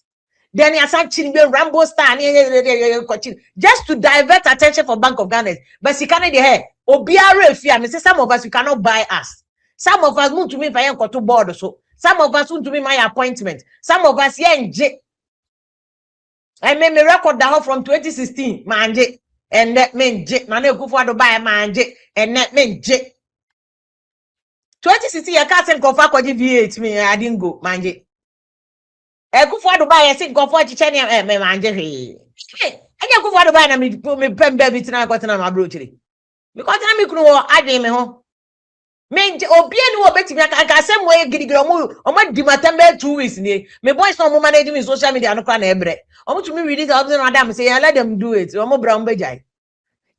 Speaker 1: Then you start chilling Rambo star just to divert attention for Bank of Ghana. But she can't hear. Obiara fear. Me say some of us we cannot buy us. Some of us want to me by to board so. Some of us want to be my appointment. Some of us here in J. I made me record that from 2016, manje, and that mean J. Nane go for to buy manje, and that mean J. 2016, I can't send Kofa kwa V8 me. I didn't go manje. I go for to buy a sing Kofa chichenia manje. Hey, I go for to buy na me pembe bitina kwa tena mabrochiri. Because na me kuno ade me ho. Men obi eni wo betimi aka asem we gidigiro omo di matembe 2 weeks ni me boys no mo manage me social media no kra na ebre omo to me read it out no adam say let them do it omo bra mo bejai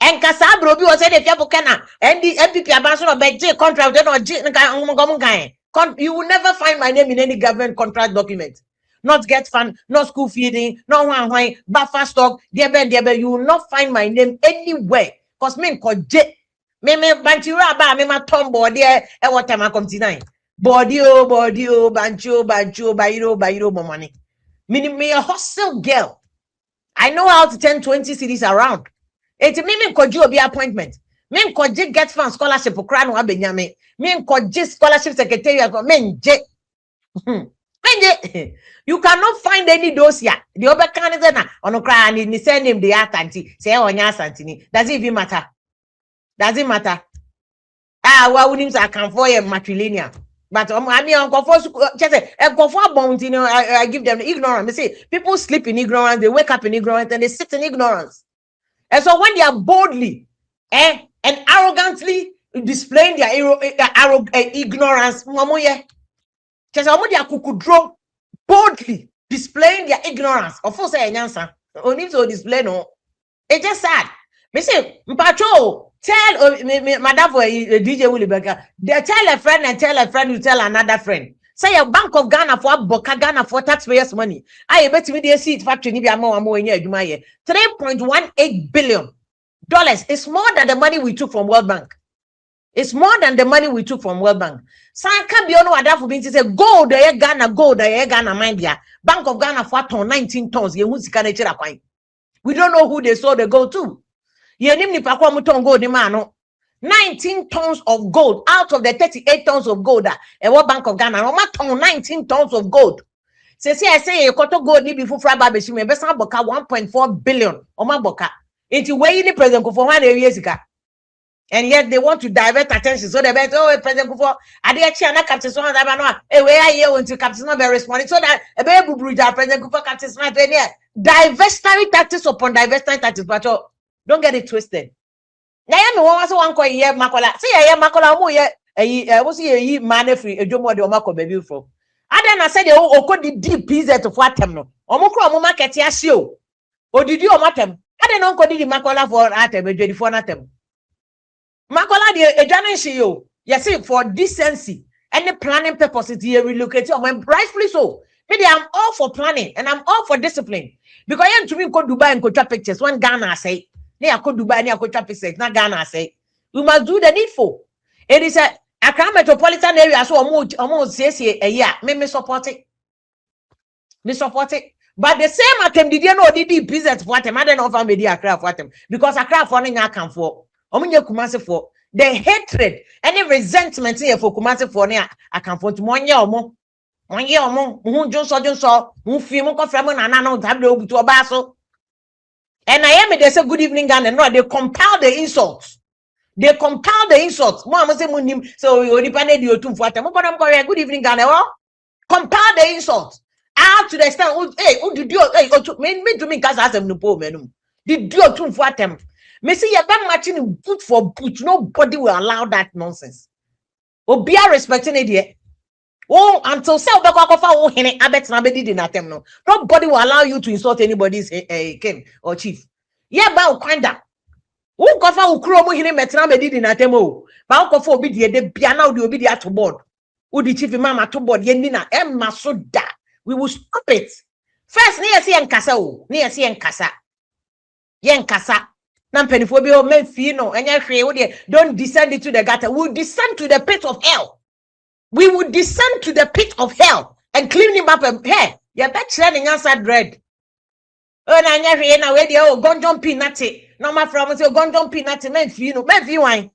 Speaker 1: enka sa bro bi wo say dey fiafo kana NPP abanso no beje contract dey no ji ngom kan you will never find my name in any government contract document. Not get fund, not school feeding, no one buffer stock there you will not find my name anywhere cause me ko je me banchiro ba me ma tombo there e what time I come tonight body bancho bayiro money me a hustle girl. I know how to turn 20 cities around. It me ko ju obi appointment me ko je get fund scholarship kra no abenyame me ko je scholarship secretariat for me je you cannot find any dossier. The other candidate na ono kra ni send him the atanti say onya asantini. Does it even matter? Does it matter? Wa unim say can for matrilineal. But I mean on just say bounty, I give them ignorance. Me say people sleep in ignorance, they wake up in ignorance, and they sit in ignorance. And so when they are boldly and arrogantly displaying their ignorance, just they are kukudro boldly displaying their ignorance. Of course, I answer. Only to display no. It's just sad. Me say, Mpacho, tell madam for DJ Willie Becker. They tell a friend and tell a friend who tell another friend. Say a Bank of Ghana for Boka Ghana for taxpayers' money. I bet me they see it factory ni bi more in here. $3.18 billion is more than the money we took from World Bank. It's more than the money we took from World Bank. San can be on what that for being say gold Ghana mind ya. Bank of Ghana for 19 tons. You won't see can We don't know who they sold the gold to. Yenim ni pakwa muton gold ni mano. 19 tons of gold out of the 38 tons of gold at World Bank of Ghana. No ton 19 tons of gold. I say you got to gold ni before Friday baby. Me best boka 1.4 billion. Oma boka. Into where you present for 1 years ago. And yet they want to divert attention. So they bet, oh, President Kufo, I did China Captain Swan, I don't know, where I hear to Captain Swan responding. So that a baby bridge, President Kufo, Captain Swan, diversionary tactics upon diversionary tactics, but don't get it twisted. Now, I was one quite here, Makola. See, I am Makola, was here, man, free, a jomo de Omako baby from. And then I said, oh, could the deep piece to Fatem, Omokro, market yasio. Or did you matem? I don't know, could the Makola for atem, a jelly for atem. Makola de Ejanesio, yes, for decency and the planning purposes here relocating when rightfully so. Maybe I'm all for planning and I'm all for discipline. Because I am to me go Dubai and go trap pictures. When Ghana say, near go Dubai near go trap pictures, not Ghana say. We must do the needful. It is a Accra metropolitan area, so almost says a year. Me support it. Me support it. But the same attempt did you know did business for them. I don't know if I'm media Accra for them. Because Accra for nothing I can for. Kumasi for the hatred, any resentment here for Kumasi for near I can for 1 year or more. 1 year or more, who just saw, who feel more from an unknown tableau to a basso. And I am they say good evening, and no, they compile the insults. They compile the insults. Mama say munim, so we only paned you to for them. Good evening, Ghana. Compile the insults. Out to the extent, hey, who did you, hey, me to me, because I am no poor man. Did you to for them? Me see you're matching boot for boot. Nobody will allow that nonsense. Or be respecting it yet. Oh, until self nobody will allow you to insult anybody's king or chief. Yeah, but kinda. Who go for ukromo hine metra be did in atemo. Ba ko for obi de bia na odi obi de ato board. Who the chief mama to board ye nina emma so da. We will stop it. First, near see enkasa o, near see enkasa. Ye enkasa. Na mpenifo bi o menfi no enya hwe wo de don't descend into the gutter. We'll descend to the pit of hell. We would descend to the pit of hell and clean him up and hey, you're back shining outside red. Oh, na we dey oh gonjon pinati. No my from say gonjon pinati men fi wine.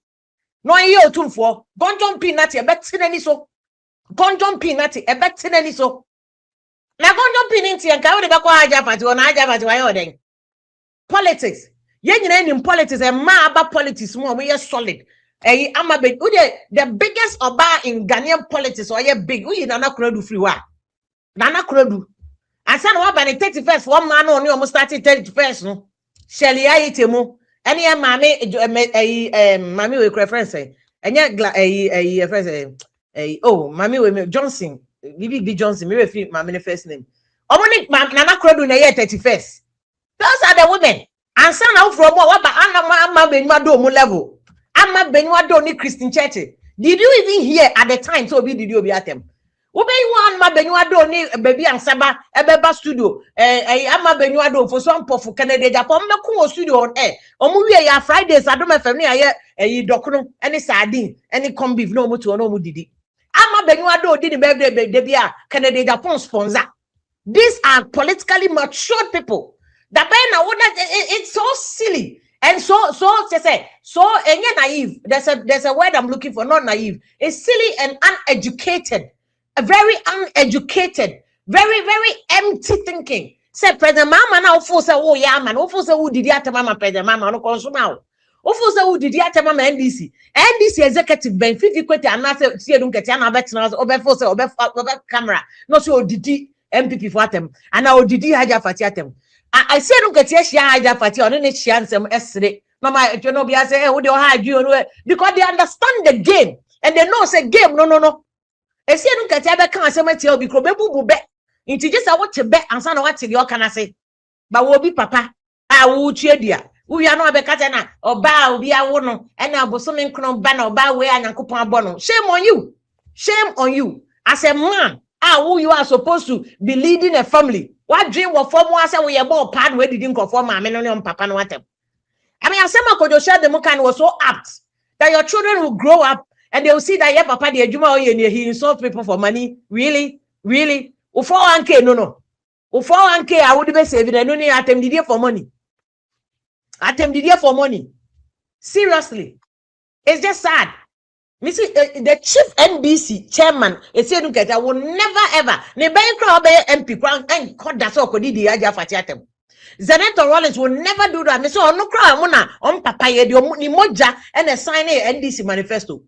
Speaker 1: No ye otumfo. Gonjon pinati e bet tin ani so. Gonjon pinati e bet tin ani so. Na gonjon pinati en ka we dey be kwa aja party on aja party why oden. Politics. Ye nyina in politics e ma aba politics mo we solid. The biggest oba in Ghanaian politics or big we Nana Kuredu free wa. Nana Kuredu. And son wa by the 31st, 1 man only almost started 31st. No. Shelly Aitemu. Any mammy with reference. And yet mammy with Johnson. BB Johnson, me refer my first name. Omoni Nana Kuredu na year 31st. Those are the women. And son out from what Anna level. I'm Benua Doni Christian Church. Did you even hear at the time? So did you be at them? Ube one ma Benua Doni baby and Saba Ebeba studio. I'm Benua Don for some for Canada Japan. Maku studio on air. Omuwe ya Fridays. I don't my family. I docuno any sardine any corn beef no mutu no mudidi. I'm Benua Don didn't be Canada Japan sponsor. These are politically matured people. It's so silly. And so naive. There's a word I'm looking for, not naive. It's silly and uneducated. A very uneducated, very, very empty thinking. Say President Mama now force oh yeah man, force who did ya mama President Mama no consumer. Force who did ya mama NDC. NDC executive ben 50 kwete anase see don't get na bet na obe force obe camera. No so did MPP for them. And now did haja fati atem. I say don't get here haja fati on any chance esre. Mama you know be say who dey hide you because they understand the game and they know say game no. I say don't get here be kan say mate obi kro be bubu be. Inti just what be ansa na what the can say. But we be papa wo tue dia. We are no abekata na oba obi awo no and abosom nkron ba na oba we anyankopon abo no. Shame on you. Shame on you. As a man, who you are supposed to be leading a family. What dream was for more say we about pad where didn't conform my men on papa no watem. I mean, Asema Kojo the Mukan was so apt that your children will grow up and they will see that your papa the Juma he insults people for money. Really? Ufo 1K no. Ufo 1K I would be saving and only atem did for money. Attempt the for money. Seriously. It's just sad. Me see the chief NBC chairman, I will never ever ne bank crowd MP crown and cut that so could the aja fatiatem. Senator Rollins will never do that. Me so no crowd mona on papa ye ni moja and a sign a NDC manifesto.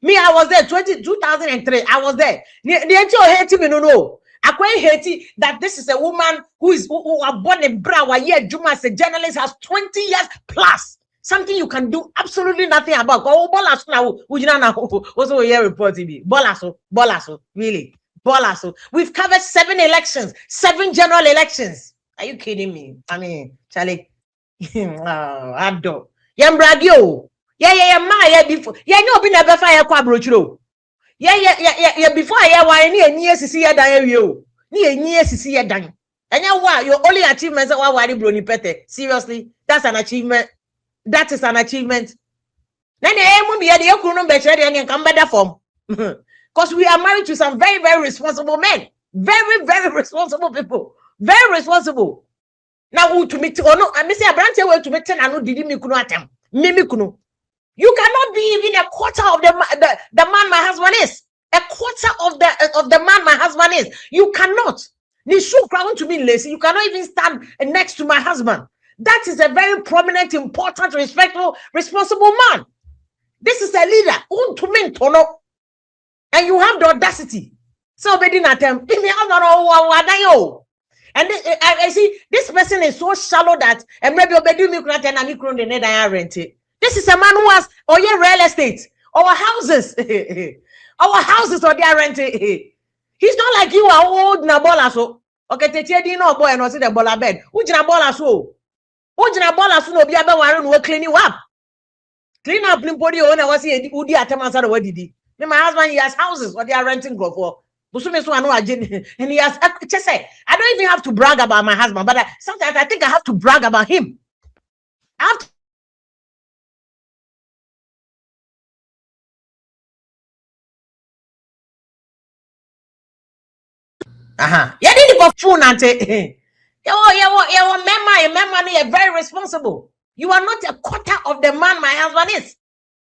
Speaker 1: Me, I was there 2003. I was there. The Haiti, me no. I quite Haiti that this is a woman who are born in Bra. Yeah, Juma as a journalist has 20 years plus. Something you can do absolutely nothing about. Oh, bolas now. Also here reporting me. Bolaso, really. Bolaso. We've covered 7 elections, 7 general elections. Are you kidding me? I mean, Charlie. Abdo. Yambragio. Yeah, before. Yeah, no, be never fire quabrochro. Yeah, before I any years to see a diary. Near years to see a dime. And you what your only achievements are what brony pete. Seriously, that's an achievement. That is an achievement. Then the won't be at the Okunum better and come better form. Because we are married to some very, very responsible men. Very, very responsible people. Very responsible. Now, to meet or no, I miss a branch away to meet and I know did me kuno atem. Mimi kuno. You cannot be even a quarter of the man my husband is. A quarter of the man my husband is. You cannot. Nishu crown to me lazy. You cannot even stand next to my husband. That is a very prominent, important, respectful, responsible man. This is a leader. And you have the audacity. So and I see this person is so shallow that and maybe this is a man who has real estate, our houses, our houses or they are rented. He's not like you are old nabola so. Okay, Teti no boy and see the bola bed. Ujina bola so. Ujina bola so no be able to clean you up. Clean up body owner was here. Udi atemasa what did he? My husband, he has houses what they are renting go for. And he has just say, I don't even have to brag about my husband, but sometimes I think I have to brag about him. I have to yeah, did for phone and you're very responsible. You are not a quarter of the man my husband is.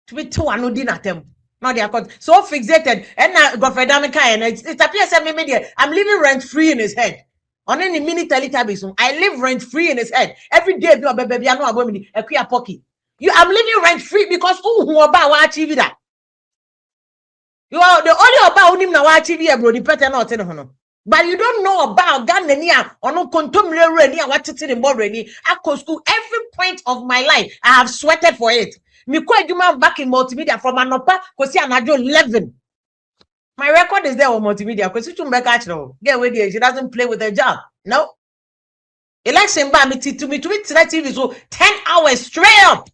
Speaker 1: To be two and no dinner them. Now they are so fixated. And now Godfrey and it appears that I'm living rent free in his head. On any minute I live rent free in his head. Every day, baby, I know I'm a queer pocky. I'm living rent free because who about what achieve that? You are the only about him now achieve a bro, the pattern not in. But you don't know about Ghanania or no contemporary what it's in already. I go school every point of my life. I have sweated for it. Me quite back in multimedia from Anopa because I'm 11. My record is there on multimedia because you make actual get with it. She doesn't play with her job. No. Election by me to me TV so 10 hours straight up.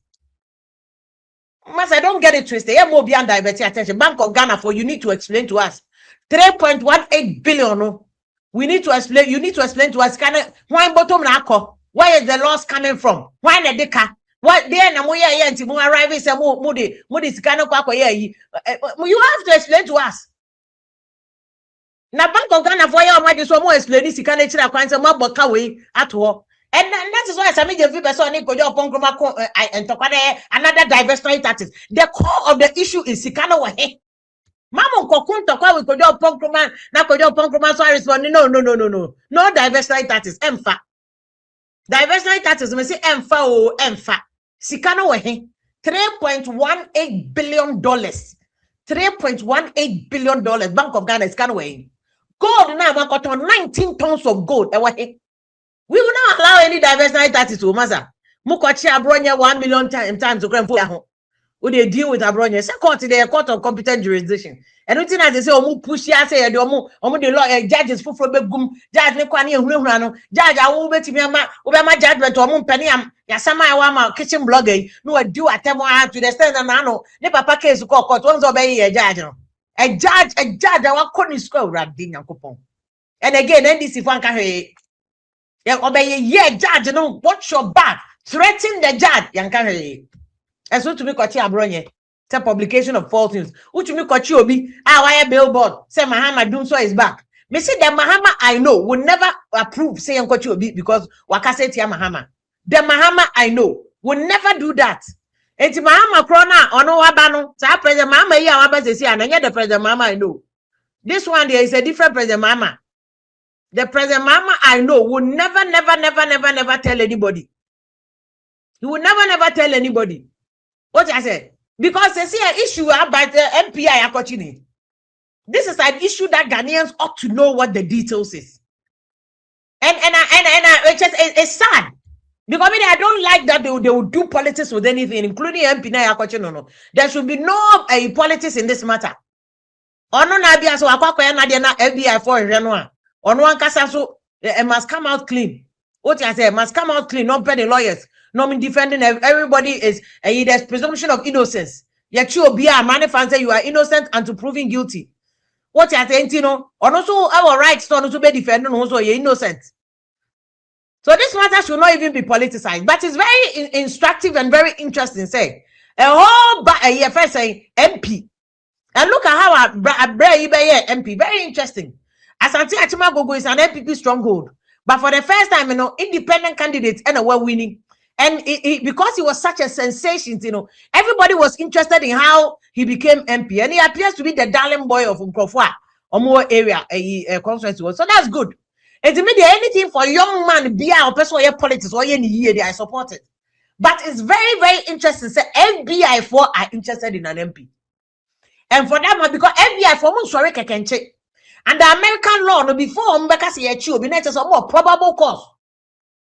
Speaker 1: Mas I don't get it twisted. Yeah, more beyond diverting attention. Bank of Ghana for you need to explain to us. 3.18 billion. No? We need to explain. You need to explain to us. Why bottom nako? Where is the loss coming from? Why na deka? What there na moya yenti mo arrive say mudi sikano kwa ye. You have to explain to us. Na Bank of Ghana for ya ma so mo explain sikano chira kwan say mo boka we at wo. And that is why some of person need go upon and another diversionary tactics. The core of the issue is sikano wahe. Mama kokunto kwa we go upon croma na go upon croma so I respond no diversionary tactics emfa. Diversionary tactics me say emfa o emfa. Sikano wahe $3.18 billion. $3.18 billion Bank of Ghana is kind of way. Gold now got 19 tons of gold. We will not allow any diversionary tactics to maza. Mukochi abronya 1 million times to grant for would they deal with abronya? Second, they are court of competent jurisdiction. And nothing as they say, push ya say, the law judges for begum, judge Nequani, judge, I will bet me my judgment or penny. Yasama wama kitchen blogger, no do at them to the stand and ano, the papa case to call court once obey a judge. A judge, I want couldn't score Radin coupon. And again, NDC Fanka. Yeah, obey ye judge, no, watch your back, threaten the judge, Yanka. And so to me, Kochi Abronye, it's publication of false news. Which me Kochi Obi, why billboard, say Mahama Dunso is back. Me say the Mahama I know will never approve saying Kochi Obi because Wakase Tia Mahama. The Mahama I know Will never do that. Enti mama krona ono waba no. Sa president mama yi a waba sesi ananya the president mama I know. This one there is a different president mama. The president mama I know will never tell anybody. He will never tell anybody. What I said? Because they see an issue about the MPI opportunity. This is an issue that Ghanaians ought to know what the details is. And it's sad. Because I don't like that they will do politics with anything, including MPI opportunity. No. There should be no politics in this matter. Ono na bia so akwakoya na de na FBI for hwe ono ankasa so it must come out clean. What I say must come out clean, not pay the lawyers. No mean defending everybody is there's presumption of innocence. Yet you be a man say you are innocent and to proving guilty. What I say, you know, also our rights to be defending also you're innocent. So this matter should not even be politicized, but it's very instructive and very interesting. Say a whole first saying MP. And look at how a MP, very interesting. Asante Achimagogo is an MPP stronghold, but for the first time, you know, independent candidates and were winning. And because he was such a sensation, you know, everybody was interested in how he became MP, and he appears to be the darling boy of Nkrofua or more area constituency. So that's good. It's immediate anything for young man be our person or politics or any year I support it. But it's very interesting. Say FBI for are interested in an MP. And for that, because FBI for months sorry can check. And the American law no before Mbeka say you be next some more probable cause.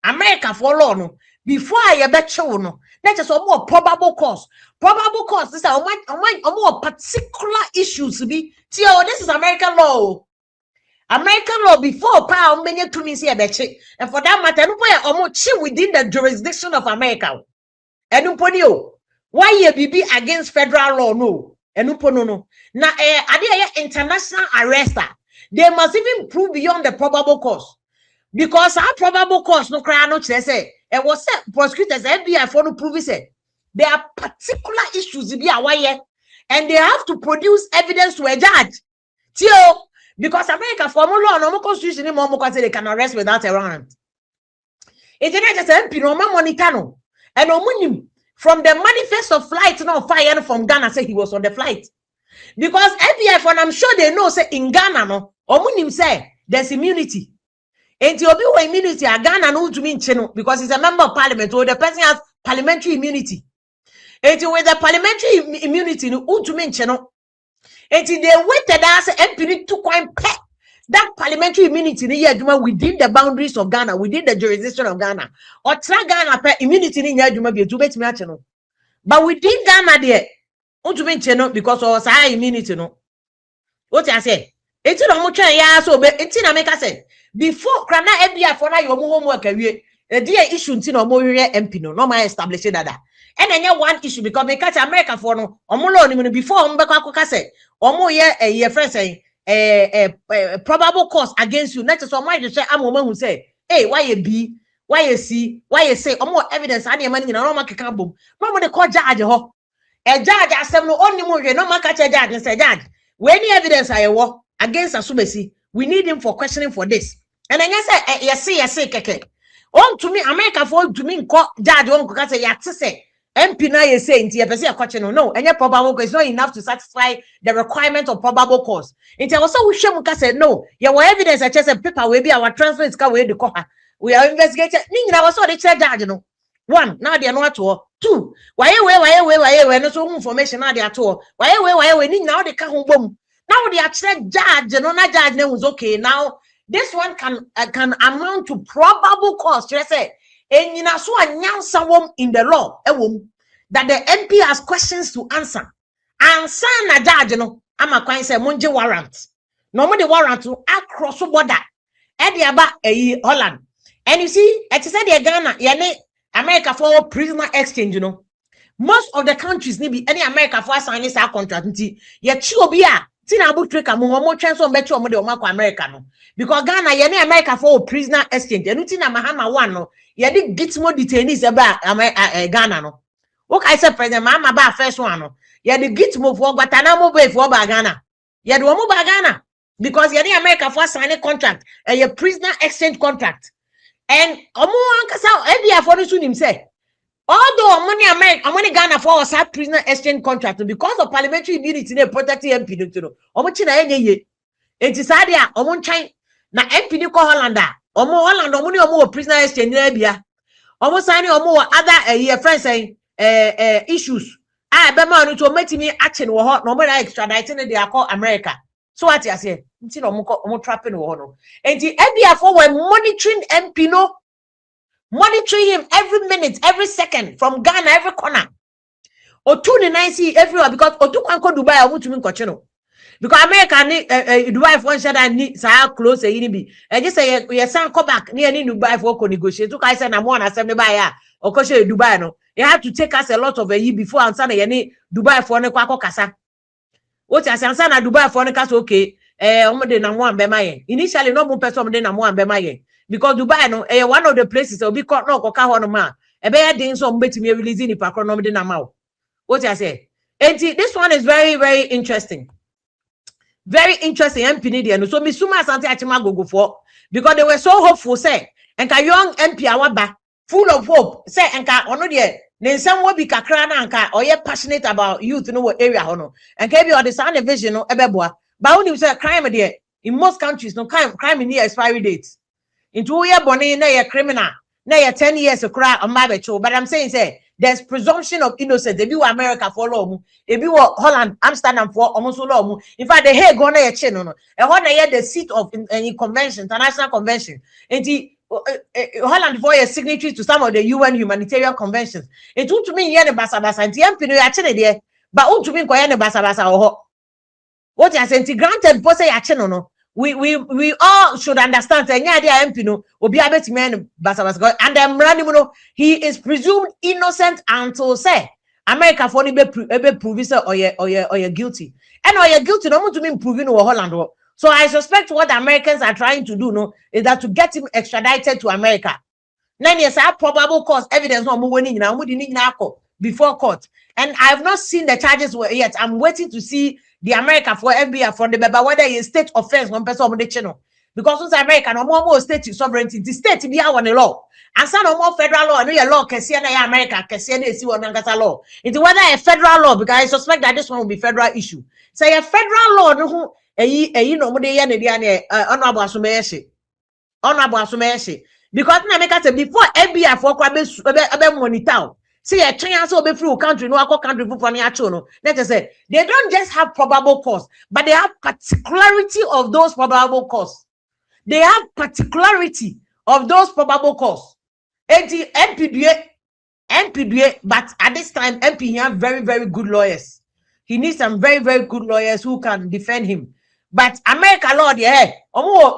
Speaker 1: America for law no before I bet you no next some more probable cause. Probable cause this are more particular issues to be. See, this is American law. American law before power many to me say betche. And for that matter, no boy within the jurisdiction of America. And no why you be against federal law no. No. Now, international arrester, they must even prove beyond the probable cause. Because our probable cause, no cry, no say, it was said, prosecutors, FBI for no prove it. There are particular issues to be aware, and they have to produce evidence to a judge. Tio, because America, for more law, no constitution, no they can arrest without a warrant. It's not just MP, no money cano, and no money. From the manifest of flight, no fire from Ghana say he was on the flight. Because FBF, and I'm sure they know, say in Ghana, no, Omunim say there's immunity. And to be immunity, a Ghana no to mean channel because he's a member of parliament, or the person has parliamentary immunity. And with the parliamentary immunity, no to mean channel. And they waited as MP to quite pet that parliamentary immunity within the boundaries of Ghana, within the jurisdiction of Ghana, or try Ghana immunity in Yaduma be to bet me channel. But within Ghana, there, to be channel because of high immunity. No, what I say, it's not much. Yeah, so it's in America. Say before Krana FBI for now, your homework career, a dear issue in more MP no my established that. And then one issue because they catch America for no, or more before Mbeka say, or more a year friend saying. Probable cause against you. Not just somebody to say, I'm a woman who say, hey, why you B, why you C, why you say, or more evidence, I need money in a normal boom. Mama, they call judge, ho. A judge has some only more, no man catch a judge and say, judge, when the evidence I walk against Asubesi, we need him for questioning for this. And then you say, keke. On to me, America for to me, judge, on say, ya say. MP na you say into a question no, and your probable cause is not enough to satisfy the requirement of probable cause. Into also we said no, your evidence I just a paper will be our transfer is way the coha. We are investigating. I was so the judge, no. One, now they are not to two. Why no so information now they are to why now they can't boom. Now they are judge, no not judge name was okay. Now this one can amount to probable cause. Just say and you know, so a in the law, that the MP has questions to answer. Answer na judge, no, I'm a quite say munje warrant. Normally the warrant to across the border. Ediaba Holland. And you see, it said the Ghana, America for prisoner exchange, you know. Most of the countries need be any America for signing our contract. Yet Chobia, Tina book trick among more chance on better on the American. Because Ghana, any America for prisoner exchange. And Tina Mahama one no. You get more detainees about Ghana no. What I said, President Mama about first one no. You get more for Guantanamo Bay for Ghana. You do more Ghana because you need America for signing contract and your prisoner exchange contract. And Omo Ankasa Edia for the him say Although money Ghana for us have prisoner exchange contract because of parliamentary immunity they protect MP no to omo chi na enye ye enti sade a omo ntwan na MP ni ko Holland a omo Holland omo ni omo prisoner exchange na bia omo sane omo other friends issues be ma no to metimi ache no ho na omo na extradite ne dey call America so what you say nti na omo trapping wo no enti ebia for we monitoring MP no monitoring him every minute, every second from Ghana, every corner. Otuni nice everywhere because Otu kwanko Dubai I want to mean kochino. Because America ni Dubai for one shot and ni sa close e be. And just say you san come back near ni Dubai for ko negotiate. To kai say na mo na sem buy ya. Okoshe Dubai no. You have to take us a lot of a year before and say na ni Dubai for ne kwa kasa. What you say na Dubai for ne kasa okay. Omo de na mo ambema ye. Initially no mo person de na mo ambema ye. Because Dubai no one of the places will be caught no koka hono ma e be yadin so mbetimi release ni pa no de na ma what I say this one is very very interesting MP ni no so mi suma asante achima gogo for because they were so hopeful say enka young MP awaba full of hope say enka ono de ne nsam wo bi kakra na enka oye passionate about youth no area hono enka bi the sound vision no ebeboa ba woni say crime there in most countries no crime near expiry dates into ye bonny na ye criminal na ye 10 years okra amabecho but I'm saying say there's presumption of innocence if you America for law if you Holland Amsterdam for almost law in fact the Hague go na ye che no no e ho na ye the seat of in convention international convention enti Holland for a signatory to some of the UN humanitarian conventions it to me ye ne basa basa enti MP no ya che ne de but to me ko ye ne basa basa ho what you say granted for say ya che no no we all should understand say nya dia MP no obi abetime and basa and them random no he is presumed innocent until say America for ni be prove say or you guilty and or you guilty no to me proving no Holland so I suspect what the Americans are trying to do no is that to get him extradited to America then yes I probable cause evidence no mo woni nyina mo di ni nyina akọ before court and I have not seen the charges yet I'm waiting to see the America for FBI from the Baba whether it's state offense one person on the channel because since America no more state sovereignty the state be our law and some no more federal law no your law kese na America kese na esi won ngasa law it whether a federal law because I suspect that this one will be federal issue say a federal law no ho eyi no mo de ye na dia na honorable asomeye because na make say before FBI for kwa be monitor see a chance to be free country no akọ country for ni acho no let us say they don't just have probable cause but they have particularity of those probable cause MP but at this time MP have very very good lawyers he needs some very very good lawyers who can defend him but America law there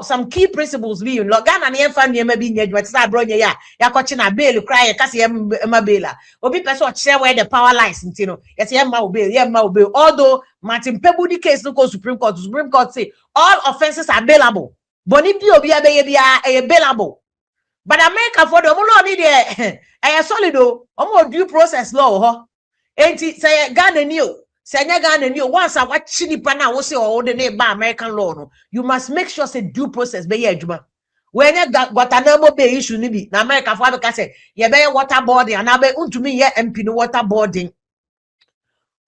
Speaker 1: some key principles be in Ghana na yemfa ne be nya adwuma tsa bro nya ya kochi na bail cry kase yem bail obi person share where the power lies ntino yes yem ma bail although Martin Pebudi case no go Supreme Court say all offenses are bailable boni bi obi abeye bia bailable but America for the law ni there solid due process law ho enti say Ghana ni Senya Ghana ni once a watch nipa na wo say o de na ba American law no you must make sure say due process be ye adwuma when you Guantanamo Bay issue ni bi na America for be say ye be waterboarding and abe untumi ye MP no waterboarding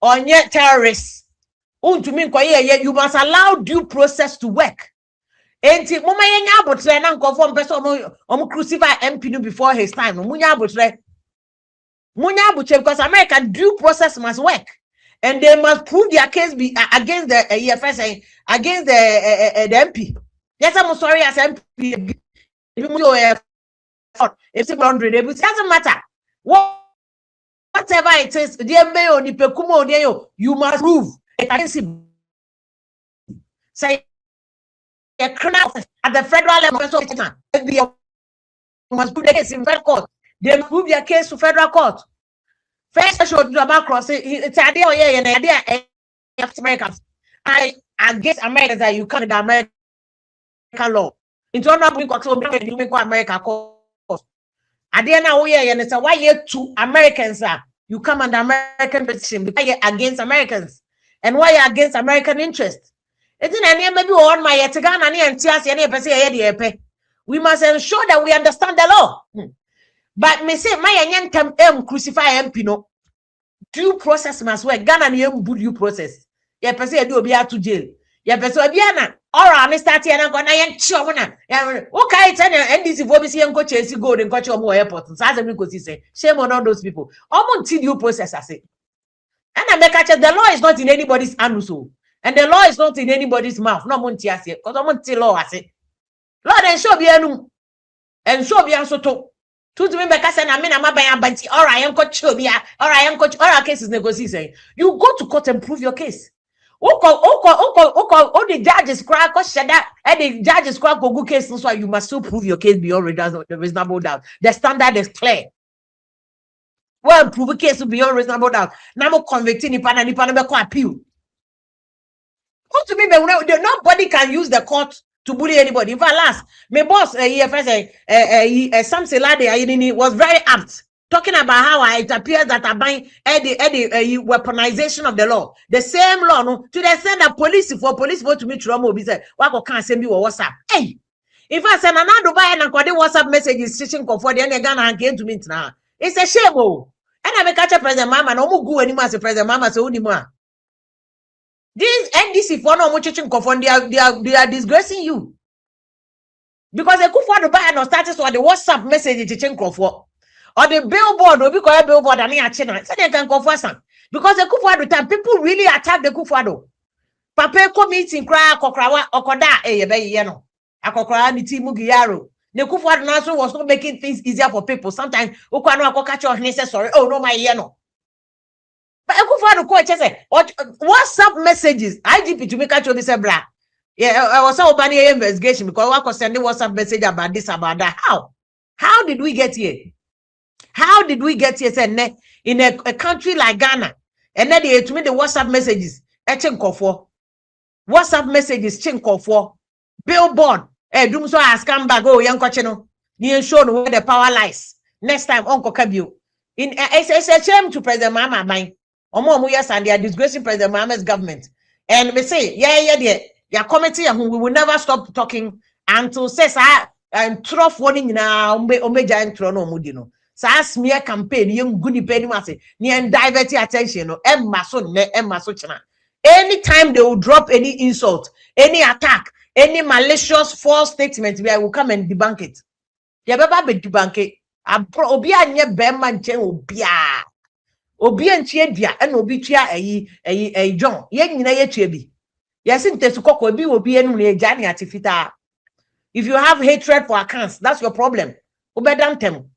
Speaker 1: onye terrorists untumi nko ye you must allow due process to work enti mama ye nya abotre na nko for person no crucify MP no before his time no munya abotre because American due process must work and they must prove their case be against the EFS against the MP. Yes, I'm sorry as MP. If 100, it doesn't matter. Whatever it is, you must prove against him. Say a criminal at the federal level, you must prove the case in federal court. They prove their case to federal court. First, I should do about crossing. It's idea, and idea Americans. I against Americans that you can't the American law. It's not America course. Idea now, and it's a why you two Americans are you come under American petition because you're against Americans and why you're against American interest. It's in any maybe on my Etigan and we must ensure that we understand the law. But me say my yantam crucify MP no. Due process must work. Ghana ni due process. Ye person do obi to jail. Ye person obi na ora me start here na go na yen chio na. Okay, tell NDC for be see enko chase gold enko chio mo airport. So as me go see say shame on all those people. Omo due process I say. And I make a the law is not in anybody's hand so. And the law is not in anybody's mouth. No monti ase. Cause omo law ase. Lord and show be anu. And show be anso to. To me because na me na maban abanti all right am coach obia all right am coach all our cases negotiation you go to court and prove your case oko the judges cry cause shada and the judges cry go good case so you must still prove your case beyond reasonable doubt. The standard is clear. Well, prove a case beyond reasonable doubt. Now mo convicting nipa na be appeal. What to me nobody can use the court to bully anybody. In fact, last my boss Samson Lade was very apt talking about how it appears that I buying the weaponization of the law. The same law, no, to the extent that police vote to me Trump be said, "Wako can't send you a WhatsApp." Hey, if I send another buy and the WhatsApp messages stitching for the end Ghana and came to me now, it's a shame. Oh, and I make catch a President Mama, no more go anymore as a President Mama, so anymore. These NDC for no much they are disgracing you. Because they could for the buy no status or the WhatsApp message to change for or the billboard or because billboard and near China. So they can go for some. Because the coup for the time people really attack the coup for do. Papa come meeting cry kokrawa okoda yeno. Akokra ni timu giyaro. The coup for the national was not making things easier for people. Sometimes ukwano akokatch or necessary. Oh no my yeno. But I could say WhatsApp messages. IGP to make a choice bra. Yeah, I was so bad investigation because I was sending WhatsApp message about this, about that. How did we get here? How did we get here? Say, in a country like Ghana, and then they to me the WhatsApp messages, for WhatsApp messages, for billboard. Doom so I scam back. Oh, young coachino, you show where the power lies. Next time, Uncle Kabu. It's a shame to President Mama mine. Omo yes, and they are disgracing President Mama's government. And we say, yeah. Your committee and we will never stop talking until says and trough warning now giant trono mudino. Sa smear campaign young goody penny massy near divert attention no Emma so chana. Anytime they will drop any insult, any attack, any malicious false statement, we will come and debunk it. Ya baba be debunk it. Obi anye bema nchen obi anchie dia and obi tua John ye nyina ye tua bi. Yes, if you have hatred for accounts, that's your problem. Obedantem.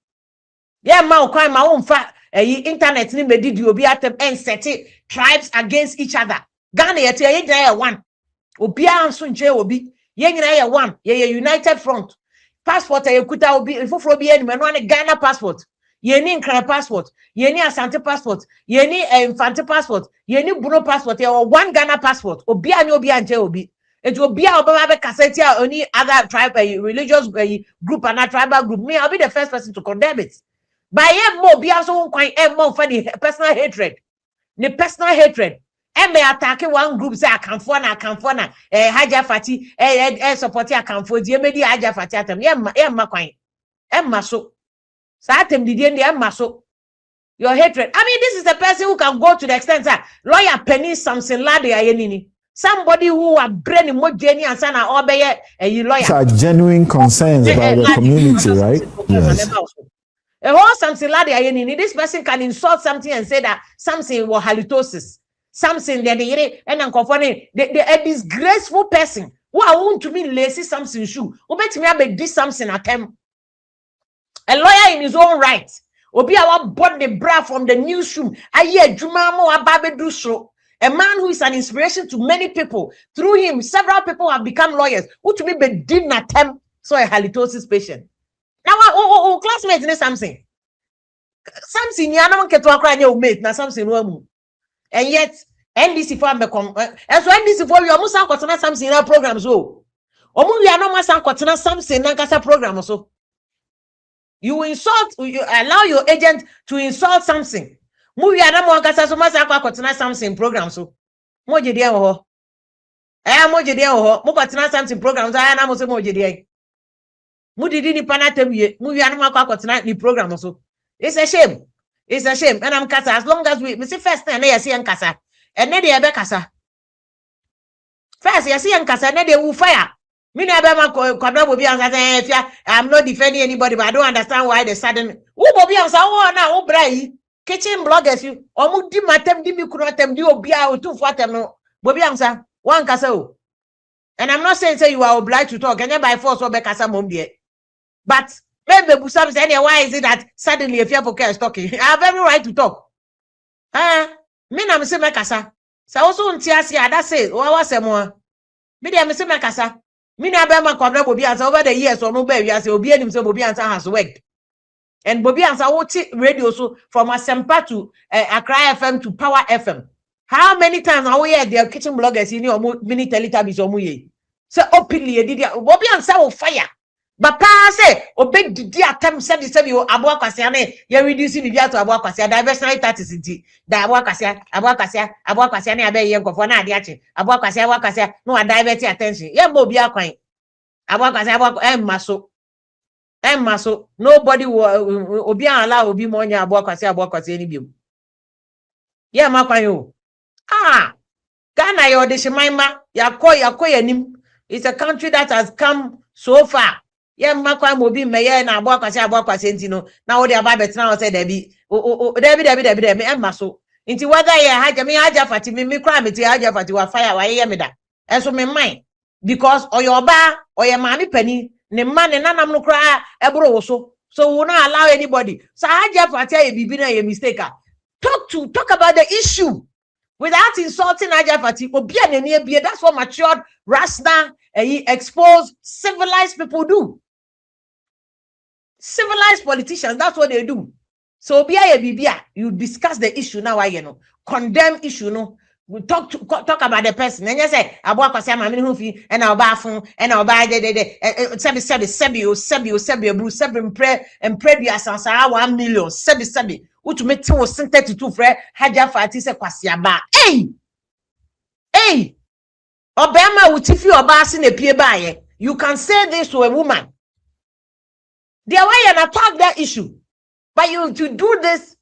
Speaker 1: Yeah, ma crime my own internet ni me did you be at them and set it tribes against each other. Ghana ye one. Obi anso nche obi. Ye nyina one. Ye united front. Passport ye kuta obi ifofro bi eni me no Ghana passport. Ye ni Nkran passport, ye ni Asante passport, ye ni Infante passport, ye ni Bruno passport, ye one Ghana passport. Obi anje obi. It will be our cassette or any other tribe, religious group and a tribal group. Me, I'll be the first person to condemn it. By ye more be also quite more for the personal hatred. The personal hatred. And may attack one group say I can for Haja Fati, support I can for the media Haja Fati atem. Emma quine. Emma so. Satem didn't the maso. Your hatred. I mean, this is a person who can go to the extent that lawyer Penny Samson Lade Ayenini. Somebody who are brain more genius and obey a lawyer.
Speaker 3: These are genuine concerns by the community, right? Yes.
Speaker 1: A whole Samson Lade Ayenini. This person can insult something and say that something was halitosis. Something that and unconforming. A disgraceful person who I want to be lazy something shoe. Who bet me about this something attempt. A lawyer in his own right. Obi awa bought the bra from the newsroom. Aye, Jumamo Ababe do so. A man who is an inspiration to many people. Through him, several people have become lawyers. Who to be didn't attempt so a halitosis patient. Now, classmates need something. Something you don't get to cry your mate. Now something wrong. And yet, NDC for me come. And so NDC for you almost have something in our program so. Omu we are no more something in our program so. You allow your agent to insult something. Movie anamo ankasa so masa akwa something program so. Mo jede en ho. Mo jede en ho. Mo kwatena something program so aya na mo so mo jede en. Mudidi ni panatem ye, movie animal tonight ni program so. It's a shame. It's a shame. And I'm kasa as long as we see first and I see and kasa. And then they kasa. First, you see and kasa, and then they will fire. Me never will be I'm not defending anybody, but I don't understand why they sudden who be answer now brai kitchen bloggers you or di matem di mi kunatem di obia or two for them no bobi answer one kasa. And I'm not saying say you are obliged to talk, and then by force or be kasa mom dear. But maybe Busam said, why is it that suddenly a fearful is talking? I have every right to talk. Me na me se kasa. Sa also untiasia that says, what was more? Me dey me se kasa. Me na be ma kwabra bobi answer over the years or no be we say obi anim say bobi answer has worked. And bobi answer what radio so from Asempa to Accra FM to Power FM. How many times are we hear their kitchen bloggers in your mini teletubbies or muye? So openly did bobi answer will fire. But pa say obey the attempt said the same you abo akwasia na ye reduce the to abo akwasia diversionary tactics nti da abo akwasia na abe ye nkofo na ade ache abo akwasia no divert attention ye mo obi akwan abo akwasia maso nobody will obi allow obi mo nya abo akwasia ni biom ye makwan yo Ghana yo de shemaima yakoy anim. It's a country that has come so far. Yeah, makwa mobi meye na abwakwase ntino na wo de aba betina wo say debi debi emaso nti whether ye haja fati me kra me ti haja fati wa fire wa ye me da enso me mind because oyoba oye mami pani ne ma ne nanam no kra ebro wo so we not allow anybody so haja fati ye bibi na ye mistake talk about the issue without insulting haja fati obi anani ebie. That's what matured rational exposed civilized people do. Civilized politicians, that's what they do. So you discuss the issue now, condemn issue no. We talk about the person. And you say, Abwa kwase ma hufi and our bafun and our ba sebi and pray be asansa 1 million sebi which make 32 fre haja fati se kwase aba. Hey obema utifi oba se na pie ba you can say this to a woman. They are why and attack that issue. But you to do this,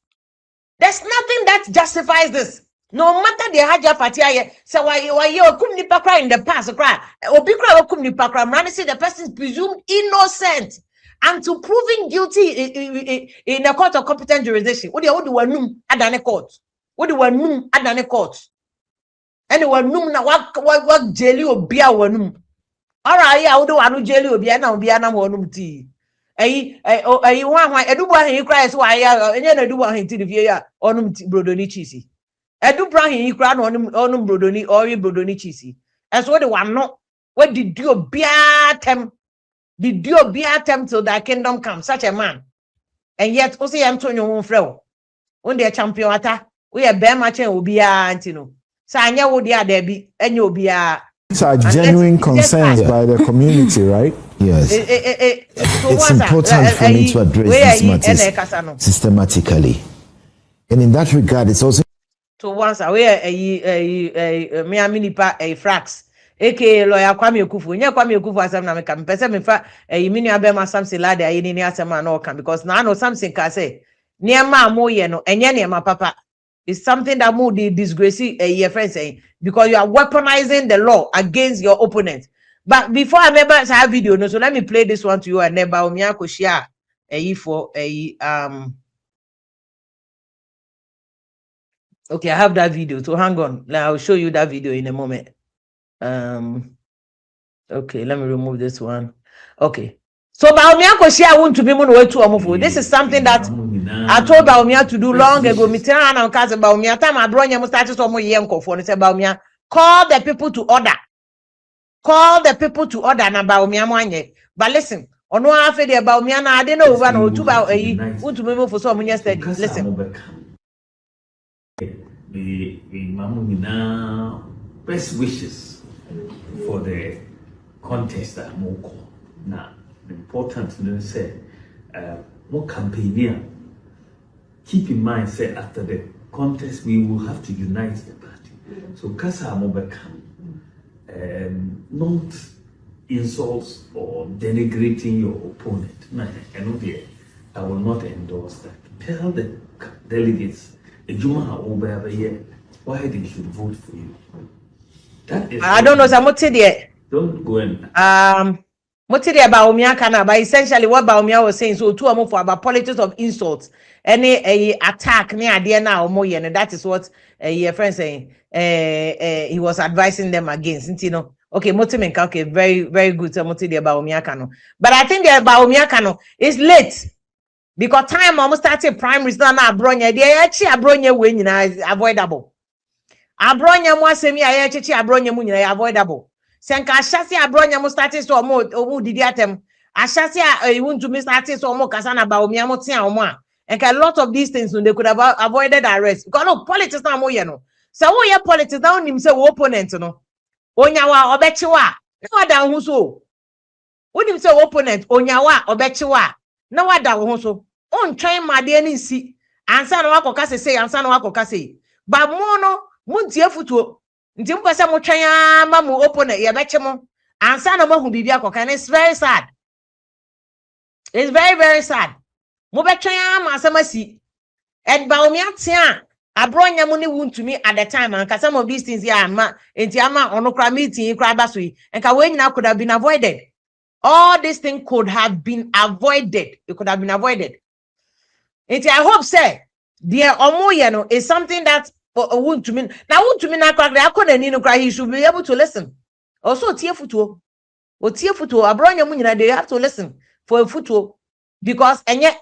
Speaker 1: there's nothing that justifies this. No matter the haja fatia, so why you couldn't in the past cry. Obikra couldn't say the person is presumed innocent and to proving guilty in a court of competent jurisdiction. What do you want at court? What do you want at court? Anyone num na what jelly or beer one. All right, I would do jelly or beer now, beer now tea. One eduwa he cry so anya na eduwa he ti vie ya onum brodoni chisi edubra he cry no onum brodoni ori brodoni chisi so the one no what did you be attempt till that kingdom come such a man and yet also am to your frɛ on the champion ata we a bear match obi antino so anya wo dia da bi anya obi a.
Speaker 3: These are genuine concerns by the community, right?
Speaker 4: Yes. It's important for me to address these matters systematically. And in that regard, it's also...
Speaker 1: So once away me aminipa frax aka lawyer Kwame Okufu. Nya Kwame Okufu asem na me ka mpese me fa mini abema Samson Lade ayi ni asema na oka because na no Samson ka say niema amoye no enye niema papa. It's something that mood disgrace your friends saying because you are weaponizing the law against your opponent. But before I remember that video, no, so let me play this one to you and then Baumia ko share for okay, I have that video. So hang on. I'll show you that video in a moment. Okay, let me remove this one. Okay. So Baumia ko share want to be mono way to omofo. This is something that I told Baumia to do long ago. Mitena na kaze Baumia time abronya mo start so mo ye nkofo no say Baumia call the people to order. Call the people to order na Baumia mo anye. But listen, ono afa de Baumia na ade na over na otu ba want to be mo for so mo yesterday. Listen.
Speaker 5: The Mamuna best wishes for the contest that Moko. Now, the important to say, more campaigner. Keep in mind, say after the contest, we will have to unite the party. So, Kasa Mobekam, not insults or denigrating your opponent. No, I know there. I will not endorse that. Tell the delegates, why they should vote for you. That is
Speaker 1: I don't know, Samoti.
Speaker 5: Don't go in.
Speaker 1: Motiri about Omiakana, but essentially what Baumia was saying, so two or more for about politics of insults, any a attack near the now more, and that is what your friend saying. He was advising them against, you know. Okay, Motimenka, okay, very, very good. Motiri about Omiakano, but I think the about Omiakano is late because time almost started primary. Now, Abronya, the actually Abronya win is avoidable. Abronya was semi, I actually Abronya Munya avoidable. Senka ashasi abronya mo starting so omo didi atem ashasi want to me starting so omo kasana ba omi amotin omo a and a lot of these things they could have avoided arrest because no politics na mo ye no so wo ye politics na onim say wo opponent no onyawa obechiwa na wada ho so onim say wo opponent onyawa obechiwa na wada ho so on twen made ni nsi ansa na wakoka say ansa na wakoka say ba mo no muntie futuo nti mpese mo twen ma mo opponent ye beche mo ansa na mahu bibia koka. It's very sad. It's very, very sad. Mo betwen ma asamasi and baomi atia abronya mo ne wuntu me at the time and some of these things here ma enti ama onokra meeting kra basoi and ka we nyina could have been avoided. All this thing could have been avoided. It could have been avoided. Enti I hope say dear omo ye no is something that won't to me now won't to me na crack he should be able to listen. Also tie futuo o tie futuo abronya mu nyina they have to listen for a futuo because enye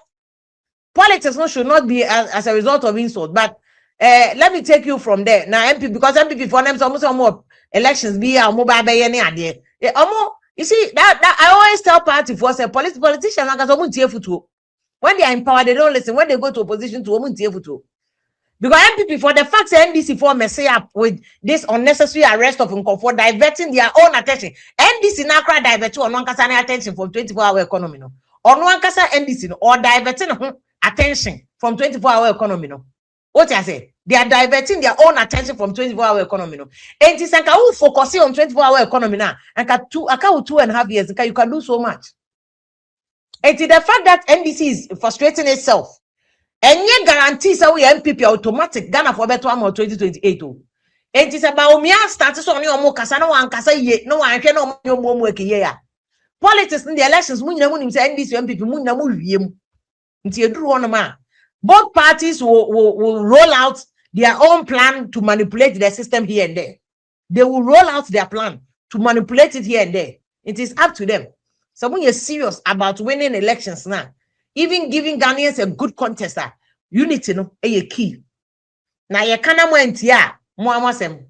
Speaker 1: politics should not be as a result of insult. But let me take you from there now. MP because MP for them some more elections be a mobile be any idea you see that I always tell party for say politicians like some tie futuo when they are in power they don't listen. When they go to opposition to tie futuo. Because MPP for the fact that NDC for messing up with this unnecessary arrest of Nkomfo diverting their own attention. NDC now cry divert on one kasa attention from 24-hour economy no. On one kasa NDC no or diverting attention from 24-hour economy no. What I say? They are diverting their own attention from 24-hour economy no. And this and who focusing on 24-hour economy now and can 2.5 years you can do so much. And the fact that NDC is frustrating itself. And ye guarantees that we MPP automatic Ghana for better one 2028. And it's about me status on your more casano and cassa ye no one can no more work here. Politics in the elections, Munya Munim say NDC MPP Munya Murium. Until you do one man. Both parties will roll out their own plan to manipulate the system here and there. They will roll out their plan to manipulate it here and there. It is up to them. So when you're serious about winning elections now, even giving Ghanaians a good contester, unity no a key. Now you can't moentia moamasem.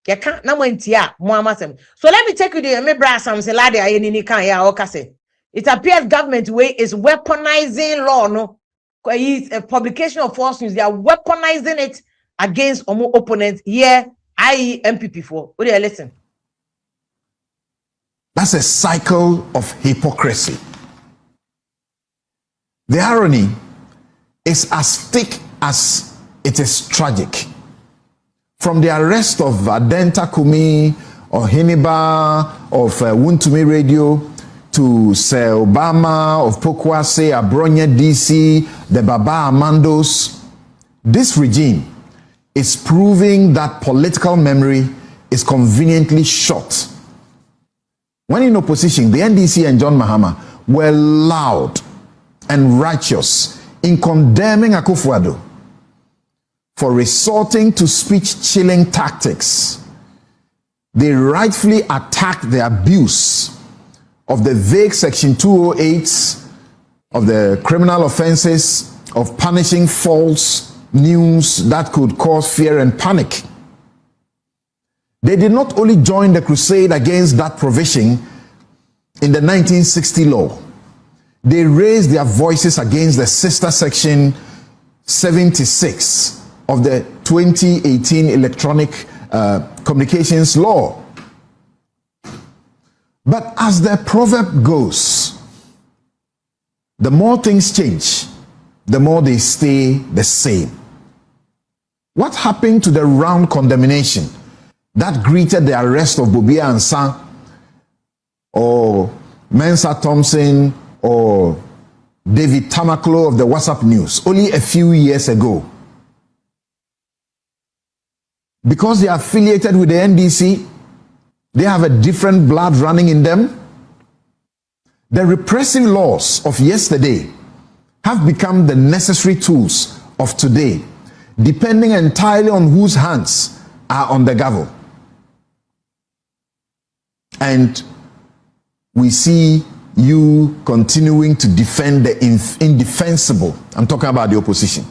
Speaker 1: You can't na moentia moamasem. So let me take you the Mebra Sam Selade Ayenini kan ya okase. It appears government way is weaponizing law no. It's a publication of false news. They are weaponizing it against omo opponents here, i.e. MPP for. What do you listen?
Speaker 4: That's a cycle of hypocrisy. The irony is as thick as it is tragic. From the arrest of Adenta Kumi or Hiniba of Wuntumi Radio to Sir Obama of Pokwase, Abronya DC, the Baba Amandos, this regime is proving that political memory is conveniently short. When in opposition, the NDC and John Mahama were loud and righteous in condemning Akufo-Addo for resorting to speech-chilling tactics. They rightfully attacked the abuse of the vague Section 208 of the criminal offenses of punishing false news that could cause fear and panic. They did not only join the crusade against that provision in the 1960 law, they raised their voices against the sister section 76 of the 2018 Electronic Communications Law. But as the proverb goes, the more things change, the more they stay the same. What happened to the round condemnation that greeted the arrest of Bobia Ansah or Mensa Thompson or David Tamaklo of the WhatsApp News only a few years ago. Because they are affiliated with the NDC, they have a different blood running in them. The repressive laws of yesterday have become the necessary tools of today, depending entirely on whose hands are on the gavel. And we see you continuing to defend the indefensible. I'm talking about the opposition.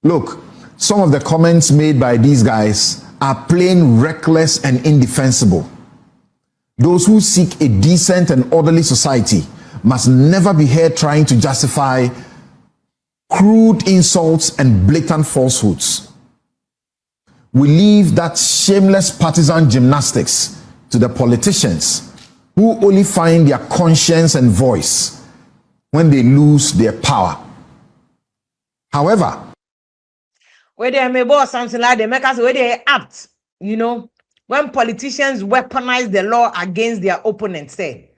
Speaker 4: Look, some of the comments made by these guys are plain reckless and indefensible. Those who seek a decent and orderly society must never be heard trying to justify crude insults and blatant falsehoods. We leave that shameless partisan gymnastics to the politicians who only find their conscience and voice when they lose their power. However,
Speaker 1: where they may boss something like they make us where they apt, when politicians weaponize the law against their opponents, say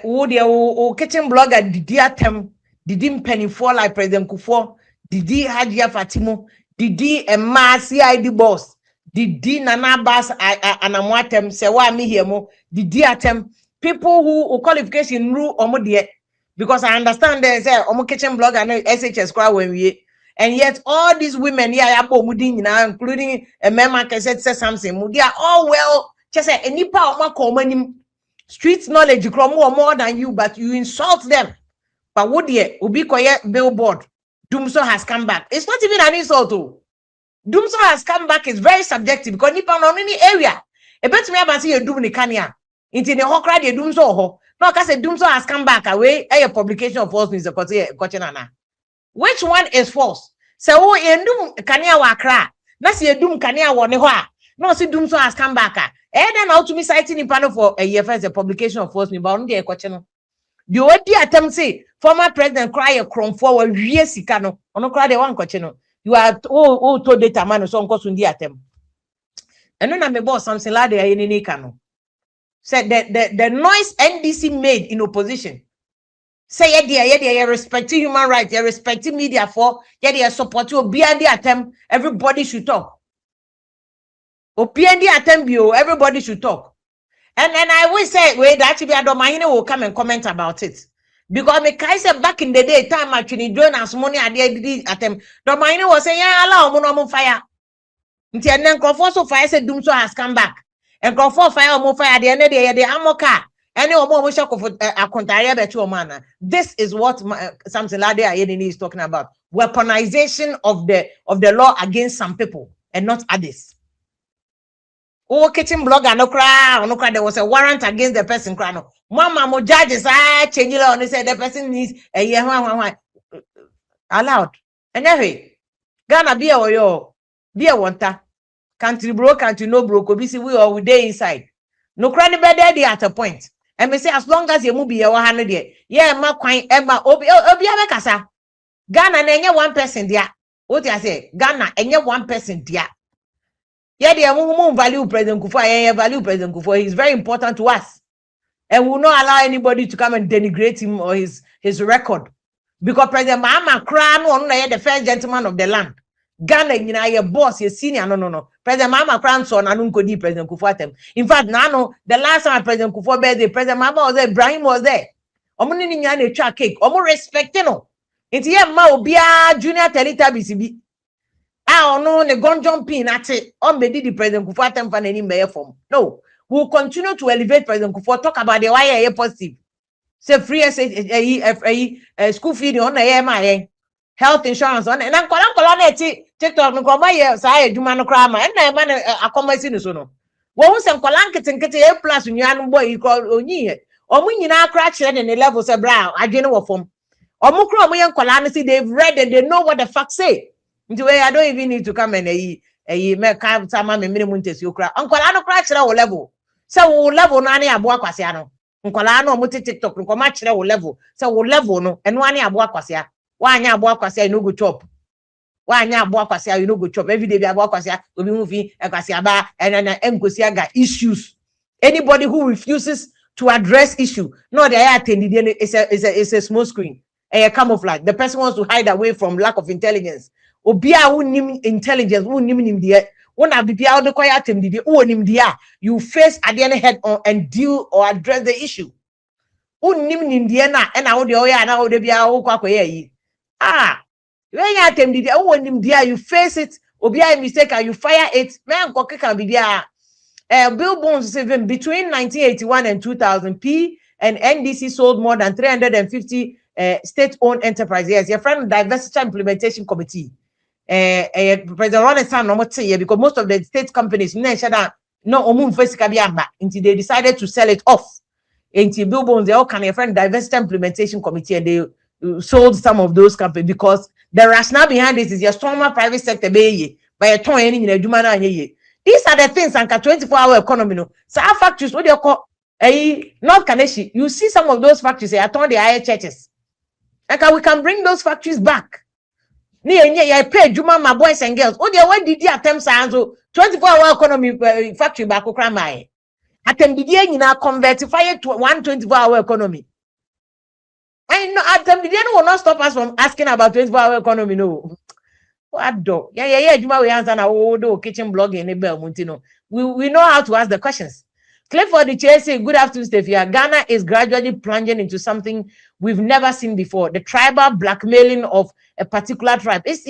Speaker 1: who the kitchen blogger did atem, did penny for like President Kufo, did Hajia Fatimo, did a mass CID boss, did Nana Bass Anamwatem, say why me here mo, did atem people who qualification rule omo because I understand there's a omo kitchen blogger and SHS crowd when we. And yet all these women here, including a member said something, they are all well. Just say any power common street knowledge, you more than you, but you insult them. But what ye ubi quiet billboard? Doomso has come back. It's not even an insult. Doomso has come back is very subjective because nipa on any area. A bet me about see a doom ni kanya. Into the whole crowd, Doomso ho. No, because Doomso has come back away. A publication of false news. Which one is false? So endum kania wakra. Na si edum kania wone ho a. No si Doomso has come back. Then now to me citing in panel for a year first a publication of false news. But on the question. The odi attempt say former president cry a crom forward years sikano. Ono cry the one question. You are told data man so onko sundi attempt. And then I may boss something like the any kano. Said the noise NDC made in opposition. Say yeah, respecting human rights, you respecting media for yeah, support you behind the attempt. Everybody should talk. Behind the attempt, everybody should talk. And I always say, wait, actually, Adomahine will come and comment about it. Because me said back in the day, time actually join us money at the attempt. Adomahine was saying, yeah, allow me fire. And then Crawford so fire said Doomso has come back. And Crawford fire more fire at the end of the day, the amoka. This is what something like that is talking about. Weaponization of the law against some people and not others. Oh, kitchen blogger no cry, there was a warrant against the person cry. No. Mama mo judges change law and they said the person needs a year allowed. And anyway, Ghana be a wanta. Country broke, country no broke. We see we all day inside. No cry better they at a point. And me say as long as you move be 100 there. Yeah, ma kwan Emma obi abekasa. Ghana na enye one person there. What I say? Ghana enye one person there. Yeah, they are value President Kufuor. Yeah, value President Kufuor. He's very important to us. And we will not allow anybody to come and denigrate him or his record. Because President Mahama Kran on the first gentleman of the land. Ghana, your boss, your senior, no. President Mahama Kran son, I don't go deep President Kufuor. In fact, now, the last time President Kufuor birthday, President Mahama was there, Ibrahim was there. Omo ni nyane twa cake. Omo respect no. Inti ye ma obia junior telita BCB. No, the gun jumping at it. The President Kufuor temper any mayor form. No, we'll continue to elevate President Kufuor. Talk about the why positive. Say free school feeding on the health insurance on and I'm calling TikTok no come here. Say Juma no crama and I man accommodation so no. Wo sem kwalan kete A plus nyan boy you call onyi. Omu nyina kra kire ne level say bra adwene wo form. Omu kra omu yen kwalan see they've read and they know what the fuck say. I don't even need to come and make sama me minimum test you cry. Unkwala no cry chira wo level. Say wo level no ani abo akwase ano. Unkwala no mo TikTok no ma chira wo level. Say wo level no eno ani abo akwase. Wa anya abo akwase you no go chop. Wa anya abo akwase you no go chop. Every day bi abo akwase obi mu fi akwase aba and engosi aga issues. Anybody who refuses to address issue, no, they are attending. It's a small screen. A camouflage. The person wants to hide away from lack of intelligence. Obia who nim intelligence, who nim the one of the out the quiet him the nim the you face at the head on and deal or address the issue. Who nim the and how the oya and how the bia who kwakwe when you attempt the nim the you face it, obia mistake and you fire it, man can be there. Bill Bones said between 1981 and 2000, P and NDC sold more than 350 state-owned enterprises. Yes, your friend Diversity Implementation Committee. President Ronald Sam no say because most of the state companies no until they decided to sell it off. Until Bill Bones, they all can your friend Diversity Implementation Committee, and they sold some of those companies because the rationale behind this is your stronger private sector by a ton any. These are the things and 24-hour economy. No, so our factories, what do you call North Kaneshi? You see some of those factories at all the higher churches. And we can bring those factories back. I pay Juma, my boys and girls. Oh, where did you attempt to 24-hour economy factory back? Okramai. Attempt you now convert to 124-hour economy. I know attempt will not stop us from asking about 24-hour economy. No. What do? Yeah. Juma, we answer now. Kitchen blogging, we know how to ask the questions. Clifford the chair say, good afternoon, Stefia. Ghana is gradually plunging into something we've never seen before. The tribal blackmailing of a particular tribe. It's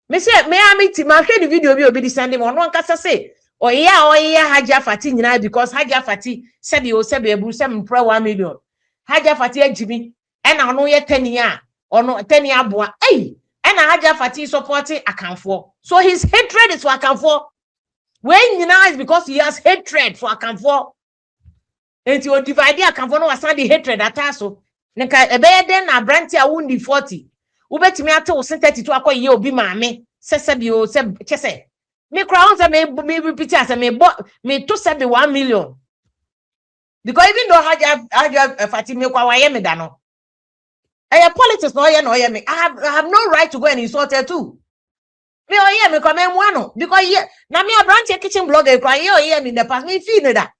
Speaker 1: Monsieur, may I meet him? I'll the video will be sending on one cassa say. Oh yeah, Haja Fati because Haja Fati said you said be 1 million. Haja Fati Jimmy, and I know yet 10 year or no 10 year boy. Hey, and Haja Fati supporting account for. So his hatred is for account for. When you know it's because he has hatred for Akamfo. And you divide the Akamfo no was the hatred at so. Nka ebe den na branti a wundi 40. Ubetimi ate wo 32 akọ ye obi maame. Sese bi o se chese. Me crown say me repeat as me to say 1 million. Because even though Haja Fatima kwa waye me da no. Politics no ye me. I have no right to go and insult her too. Me me come one because now me a branch kitchen blogger cry me in the past me feel that.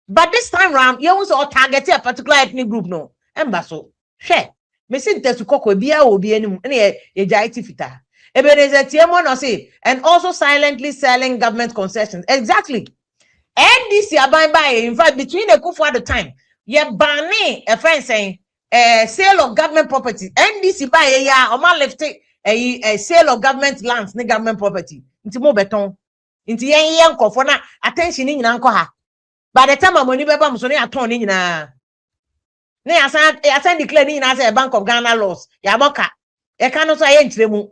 Speaker 1: But this time round, you also target a particular ethnic group no. Embasso. Share. Me sin te su koko bia obi anim e jaiti fita. Ebeneza tiemo no say and also silently selling government concessions. Exactly. NDC aban by in fact between the Kufu at the time. Ye banning a friend saying sale of government property. NDC buy ya o ma left a sale of government lands, ne government property. Inti mo beton. Inti yen nkofo na attention ni nyina nko ha. By the time money beba mo so ne aton ni nyina. Ne asan declare ni nyina say Bank of Ghana loss. Ya boka. E kan no so aye nkyeremu.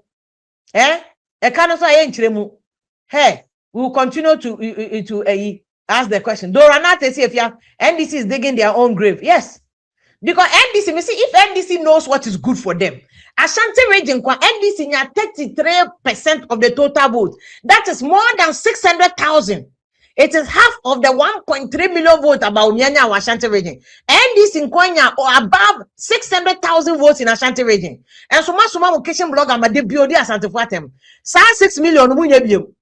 Speaker 1: E kan no so aye nkyeremu. Hey, we will continue to ask the question. Do Ranate say if NDC is digging their own grave? Yes. Because NDC, me see if NDC knows what is good for them. Ashanti region, NDC nya 33% of the total vote. That is more than 600,000. It is half of the 1.3 million vote about Nyanya Ashanti region. NDC in Kwanya or above 600,000 votes in Ashanti region. And so much more kitchen blogger ma debut di Ashanti Fatem. Sa 6 million munye biem.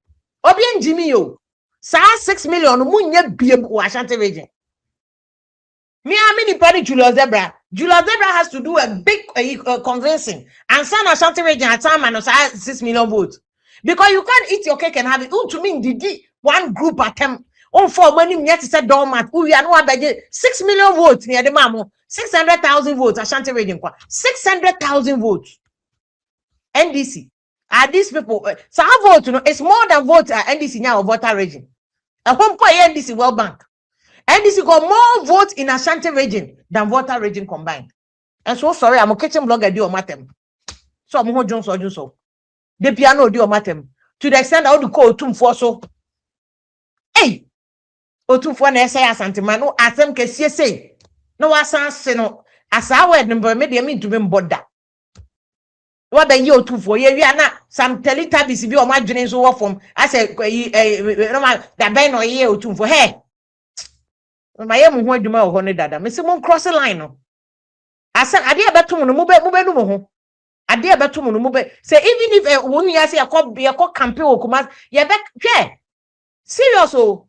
Speaker 1: Obien Jimmy yo. Sa 6 million munye biem o Ashanti region. Me amini party Julius Zebra. Julius Zebra has to do a big convincing and send Ashanti region at time and 6 million votes. Because you can't eat your cake and have it. To me, the one group attempt on for money yet to say dormant. We are no 6 million votes near the mamo. 600,000 votes Ashanti region. 600,000 votes. NDC. Are these people so our vote, you know, it's more than votes at NDC now or voter region. A home point NDC World Bank. NDC got more votes in Ashanti region than voter region combined. And so sorry, I'm a kitchen blogger do matem. So I'm going to do so. The piano do matem. To the extent I would call Otum for so. Hey, Otum for an essay Asante man. No, as them can say. No, as I no. As I word number, maybe I mean to be bothered. What the year 2 for you are not some Teletubbies be on my dreams over from. I said, that ben or year 2 for her. My young one do my honey dada. Miss Simon cross the line. I said, I dear better no move. I dear better no move. Say, even if 1 year say a cop be a cock campaign or command, yeah, back, yeah. Serious, oh.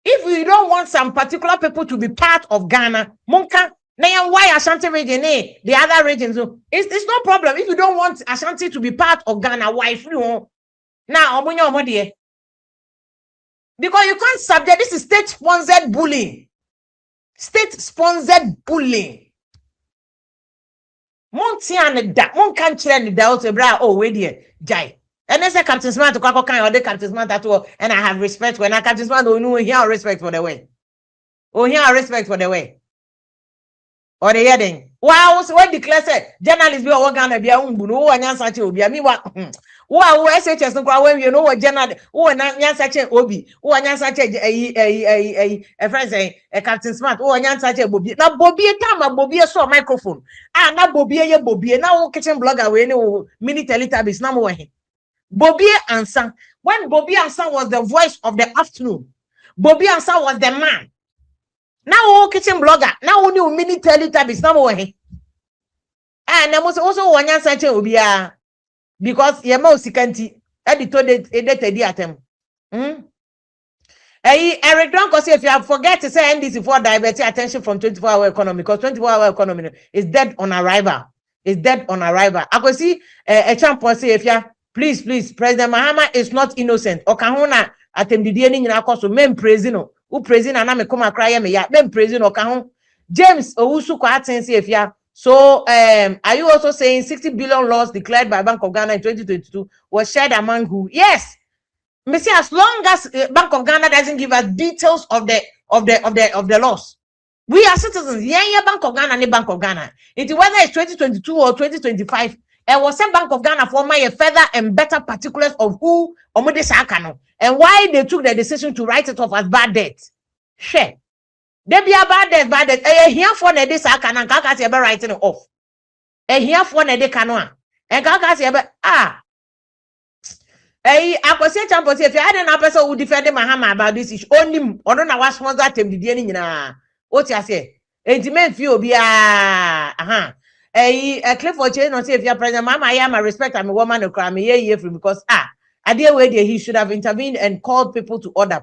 Speaker 1: If you don't want some particular people to be part of Ghana, Monka, now why Ashanti region, the other regions, it's no problem. If you don't want Ashanti to be part of Ghana, why if you want? Now, because you can't subject, this is state-sponsored bullying. State-sponsored bullying. Montian da, mon can't the doubt, bra, oh, wait here, Jai. And then say Captain Smart to Kako kind or the Captain Smart at all, and I have respect when I Captain Smart don't know here respect for the way. Oh, here respect for the way. Or the heading. Wow, so what declare said journalists be gonna be a umbu, and answer will be a me what. Wow, SHS no when you know what journal, oh, and answer obi, oh, and answer a friend saying a Captain Smart, oh, and answer Bobby. Now, Bobby, time, Bobby saw microphone. Ah, now Bobby, now kitchen blogger, we know mini Teletubbies, no more. Bobby Ansan. When Bobby Ansan was the voice of the afternoon, Bobby Ansan was the man. Now kitchen blogger. Now only mini Teletubbies no more. And there was also one answer to be because Yamo Sikanti edited atem. Eric Dronko say if you forget to say NDC for diverting attention from 24-hour economy, because 24-hour economy is dead on arrival. It's dead on arrival. I could see a champion say if you please, President Mahama is not innocent. Okahuna atemdidie ni nyina koso mem praise no. Who praise na me come cry me ya mem praise no okahun. James Owusu kwa atensi efia. So are you also saying 60 billion loss declared by Bank of Ghana in 2022 was shared among who? Yes. Me say as long as Bank of Ghana doesn't give us details of the loss. We are citizens. Yeah, Bank of Ghana and Bank of Ghana. It whether it's 2022 or 2025. And was sent Bank of Ghana for my further and better particulars of who Omode Sakano and why they took the decision to write it off as bad debt. Share. They be a bad debt. Here for the this Sakana and Kakasi ever writing it off. Here for the canoa. And Kakasi ever I was saying if you had an person who defended Mahama about this issue, only or don't know what sponsor them the beginning. What you say? Intimate few be a clip for change. Say if you're President Mama, I am a respect. I'm a woman who cry me here because I dear way there he should have intervened and called people to order.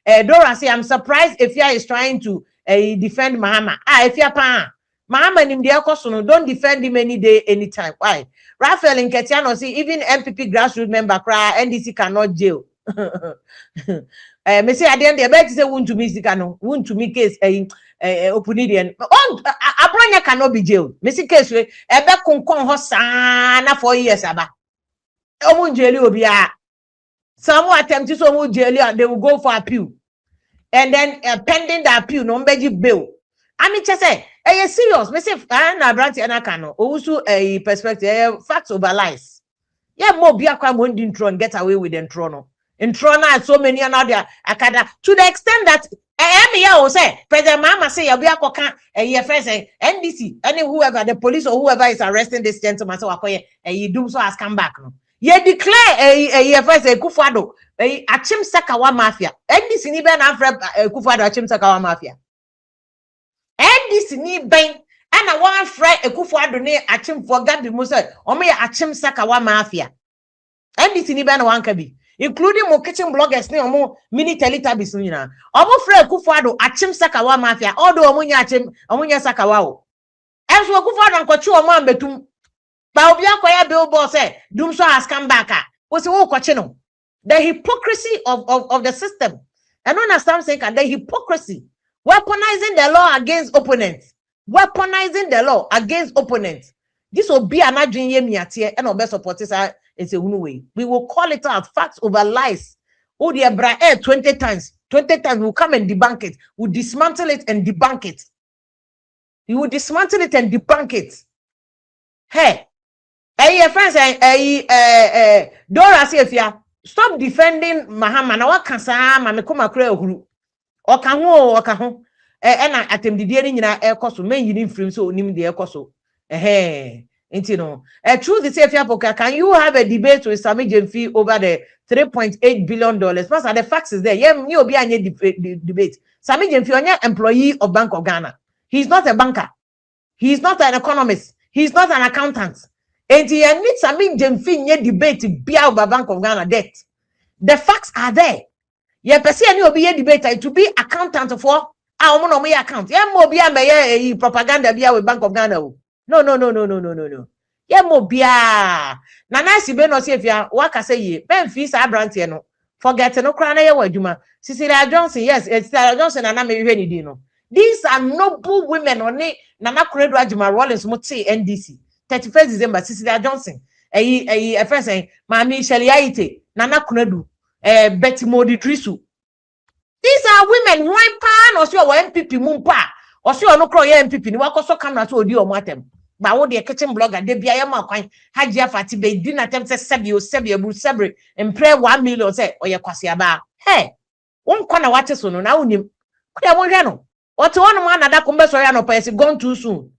Speaker 1: Dora say I'm surprised if you is trying to defend Mahama. If you're Mahama in the Kosono, don't defend him any day, anytime. Why? Raphael and Ketiano say even MPP grassroots member cry NDC cannot jail. Me say at the end, they better say won't to me case opinion. Abranya cannot be jailed. Me see case we ebe konkon ho sana 4 years aba. Omo jail obia. Some will attempt to some jail and they will go for appeal. And then pending the appeal, no beji bail. I mean, just say, serious. Me say, na branch na kano. Also a perspective, facts over lies. Yeah, more be a crime when the throne get away with the throne. In Trona, so many another akada to the extent that I say President Mama say you be a coca say NDC, any whoever the police or whoever is arresting this gentleman so you do so has come back. No, you declare a Kufado a Achim Sakawa mafia. NDC ni ben afre Kufado Achim Sakawa mafia. NDC ni ben and I want fry a Kufado ne Achim for Gabi Musa or me Achim Sakawa mafia. NDC ni ben one kabi. Including more kitchen bloggers, ne more mini Teletubbies, you know. Omo Fred Kufado, Achim Sakawa Mafia, although Omunya Sakawa. As we Kufado and Kochu Oman Betum, Baobia Koya Billboard said, Doomso has come back. Was all Kochino. The hypocrisy of the system. And understand saying the hypocrisy. Weaponizing the law against opponents. Weaponizing the law against opponents. This will be an adrenaline yet and our best supporters are. It's a way. We will call it out facts over lies. Oh, dear, 20 times. 20 times we'll come and debunk it. We'll dismantle it and debunk it. You will dismantle it and debunk it. Hey, friends, Dora say if you stop defending Mahama, now what can say? Mama come across who? Okaho. And I attempt the dealing in our air cost to make you free so name the air cost. Hey. You know, truth is, can you have a debate with Sammy Jemfi over the $3.8 billion? Plus, the facts is there. Yeah, you'll be a debate. Sammy Jemfi, an employee of Bank of Ghana. He's not a banker. He's not an economist. He's not an accountant. And he needs Sammy Jemfi debate to be out by Bank of Ghana debt. The facts are there. ye pese ani obi ye debater to be accountant for omo no me account ye mo obi ameye propaganda bia with Bank of Ghana o no ye mo bia na nice be no se fia waka say ye ben fi sa brante no forget no kra na ye wadwuma Cecilia Johnson yes Cecilia Johnson na me hwe ni di no these are noble women oni Nana Kuredu Ajima Rollins muti NDC 31st December Cecilia Johnson first saying Mami Sheliaite Nana Kuredu Betty Modi Drisu. These are women one pan or so MPP mumpa or so no croy MPP ni wakoso camera to odi omatem ba wo de kitchen blogger de bia yama kwan Hajia Fati be di na tem se sebie bu sebre mpre 1 million say oye kwase aba hey won kwa na wate so no na unim kwa won hwe no what one man na da kumbe so ya no pa gone too soon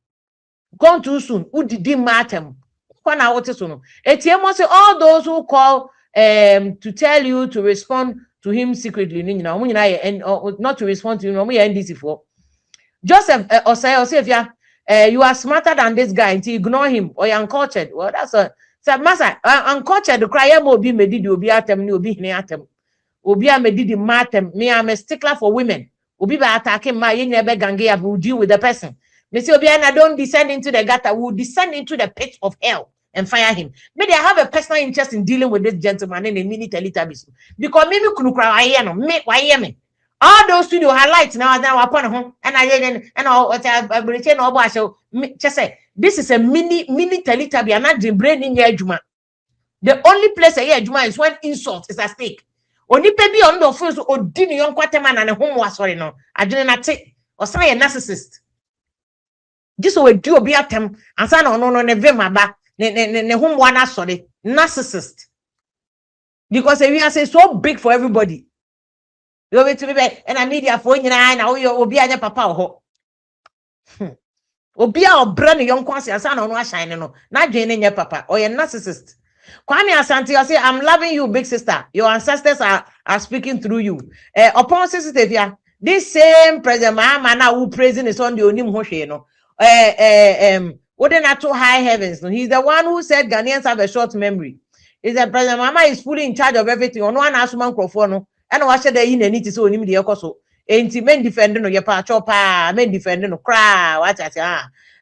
Speaker 1: udidi matem kwa na wate so no etiemo say all those who call to tell you to respond to him secretly and not to respond to him NDC for Joseph Osei you are smarter than this guy until ignore him or you're uncultured. Well, that's a so massa uncultured the cry obi medidi obi atem ni obi hine atem obi a medidi matem me am a stickler for women obi ba attacking ma yen ebe gange will deal with the person me say obi na don't descend into the gutter will descend into the pit of hell and fire him. Maybe I have a personal interest in dealing with this gentleman in a minute Teletubbies. Because maybe kunukra me. All those studio highlights now upon home and I just say this is a mini Teletubby and not the brain in your juma. The only place a juma is when insult is at stake. Only baby on the first or dini young quarterman and a home was sorry no. I didn't take or say a narcissist. This will do be at them and son no never back. Ne home one sorry narcissist because we are say so big for everybody you want to be and I media for you na we obi anya papa ho obi a obra ne yon kwanse asa na no shine no na dwen ne papa or narcissist Kwame Asante I say I'm loving you big sister your ancestors are speaking through you upon sister here this same president man na who praising is on the onim ho hwe no wouldn't at high heavens. No, he's the one who said Ghanaians have a short memory. Is that President Mama is fully in charge of everything. On one as man no, and I said that in any to so him the okoso. Ain't men defending no your pa chopa, men defending no cry. What I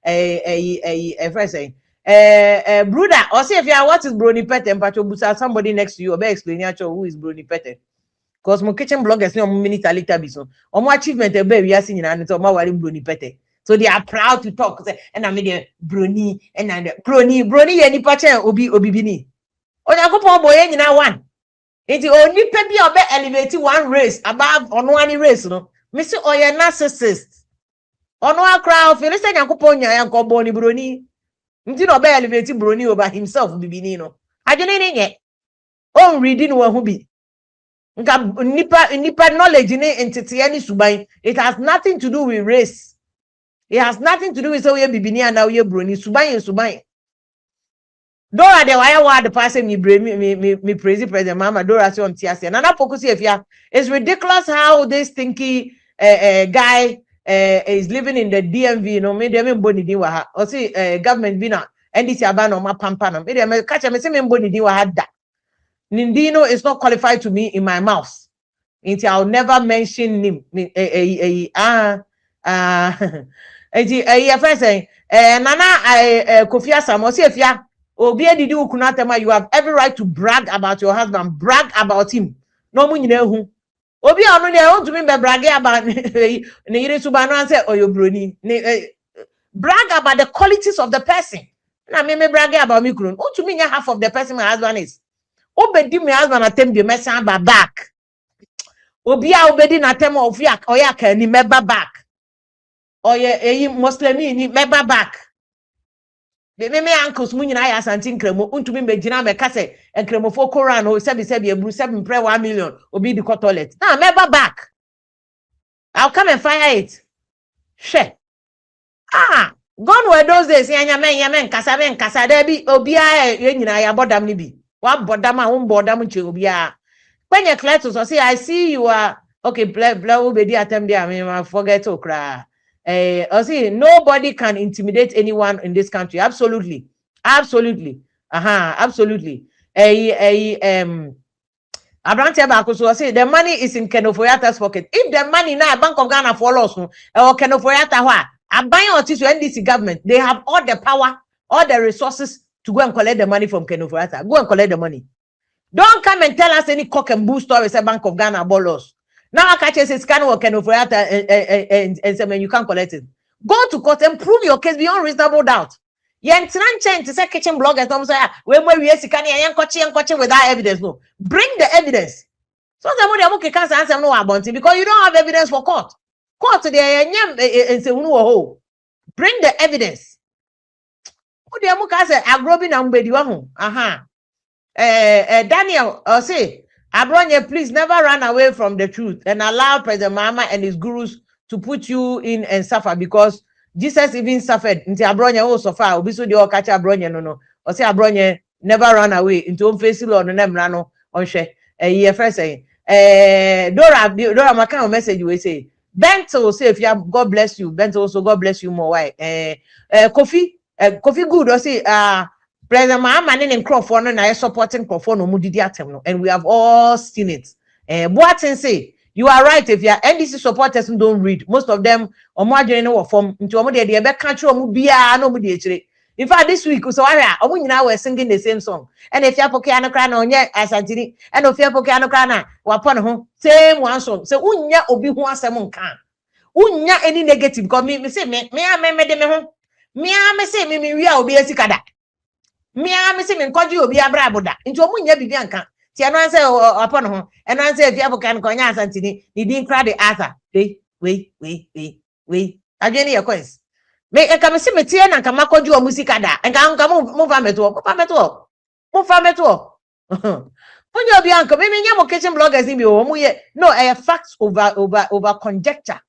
Speaker 1: say first saying brother or say if you are what is Brony Pete and Pacho Busa somebody next to you or be explain who is Brony Pete. Because my kitchen bloggers no minute later biso. Or more achievement a baby as in and so my worry Brony Pete. So they are proud to talk. And I'm the Brony and Brony any pattern obi bini. Onyankopon boy nyina one. Enti oni pe bi obe elevate one race above on one race no. Me say oye narcissist. Ono akra of you say Nyankopon nya yanko bo ni Brony. Nti no obe elevate Brony over himself bibini no. Adwene ne nye. On reading wo hu bi. Nka nipa knowledge ni entity ani suban. It has nothing to do with race. It has nothing to do with so we bibini and now we Brony suban. Dora de why the person me praise President Mama Dora say on TSC. And another focus here it's ridiculous how this stinky guy is living in the DMV. No, me dem boni di wa ha. Or see government bina NDC abano ma pampano. Me dem catch me say me boni di wa ha da. Nindino is not qualified to me in my mouth. Until I'll never mention him. Friend saying Nana Kofi Asam say if ya obi edidi ukunatema you have every right to brag about your husband, brag about him. No mu nyina hu. Obi anu dey want to me be brag about ne yire suba no say oyo Brony. Brag about the qualities of the person. Na me brag about me kron. Want to me half of the person my husband is. Obedi my husband atem the mesan back. Obi a obedi na tem of yak oya ni member back. Oye Muslimi ni member back. Me uncles mu nyina ya Asante nkremo untumi mbegina me kase nkremofo Koran o sebi ebru sebi mpre 1 million obi di toilet na member back I'll come and fire it she gone were those days yanya men kasa there bi obi a nyina ya bodam ni bi wa bodam a won bodam nche obi a when you clear to say I see you are okay blah obedi atem there I forget to cry. I see nobody can intimidate anyone in this country. Absolutely. Absolutely. Absolutely. Abrante baako so say the money is in Kenofoyata's pocket. If the money now Bank of Ghana for loss no or Kenofoyata ho aban or to NDC government, they have all the power, all the resources to go and collect the money from Kenofoyata. Go and collect the money. Don't come and tell us any cock and bull stories at Bank of Ghana about loss. Now I catch a scan or Kenofoyata and say, man, you can't collect it. Go to court and prove your case beyond reasonable doubt. Yen to say kitchen bloggers don't say when we can and coaching without evidence. No, bring the evidence. So the can't answer no about it because you don't have evidence for court. Court today and say no. Bring the evidence. Who the amuka say agrobin ambedi wahu. Aha. Daniel say Abronye, please never run away from the truth and allow President Mahama and his gurus to put you in and suffer because Jesus even suffered. Nti Abronye oh suffer. Obiso de catch Abronye no. Or say Abronye never run away into face Lord no nemrano on she. Ye first say. Dora Makan message we say. Bento say if you have God bless you. Bento also God bless you more. Why? Kofi good or say President Mahama and Crawford and I supporting Crawford no mudidi atem no, and we have all seen it. Boatin say you are right. If your NDC supporters don't read, most of them or more general form into omo de be country omo bia no mudi echire. In fact, this week so omo nyina were singing the same song. And if you poke anokra na onye asantini, and if you poke anokra na wapon ho same one song. So unya obi ho asem nka. Unya any negative because me say me de me ho. Me say me wi a obi esikada. Me say me nkoji obi abra aboda. Nti omo nya bibi anka. Ti eno say upon ho. Eno say if you poke anokra nya asantini, ni din kra the answer. Wait. Adwene ye coins. Me come see me tie na nka makoji o musika da. Nka move meto. Onye obi anka me nya mo kitchen bloggers ni bi o mo ye. No, facts over conjecture.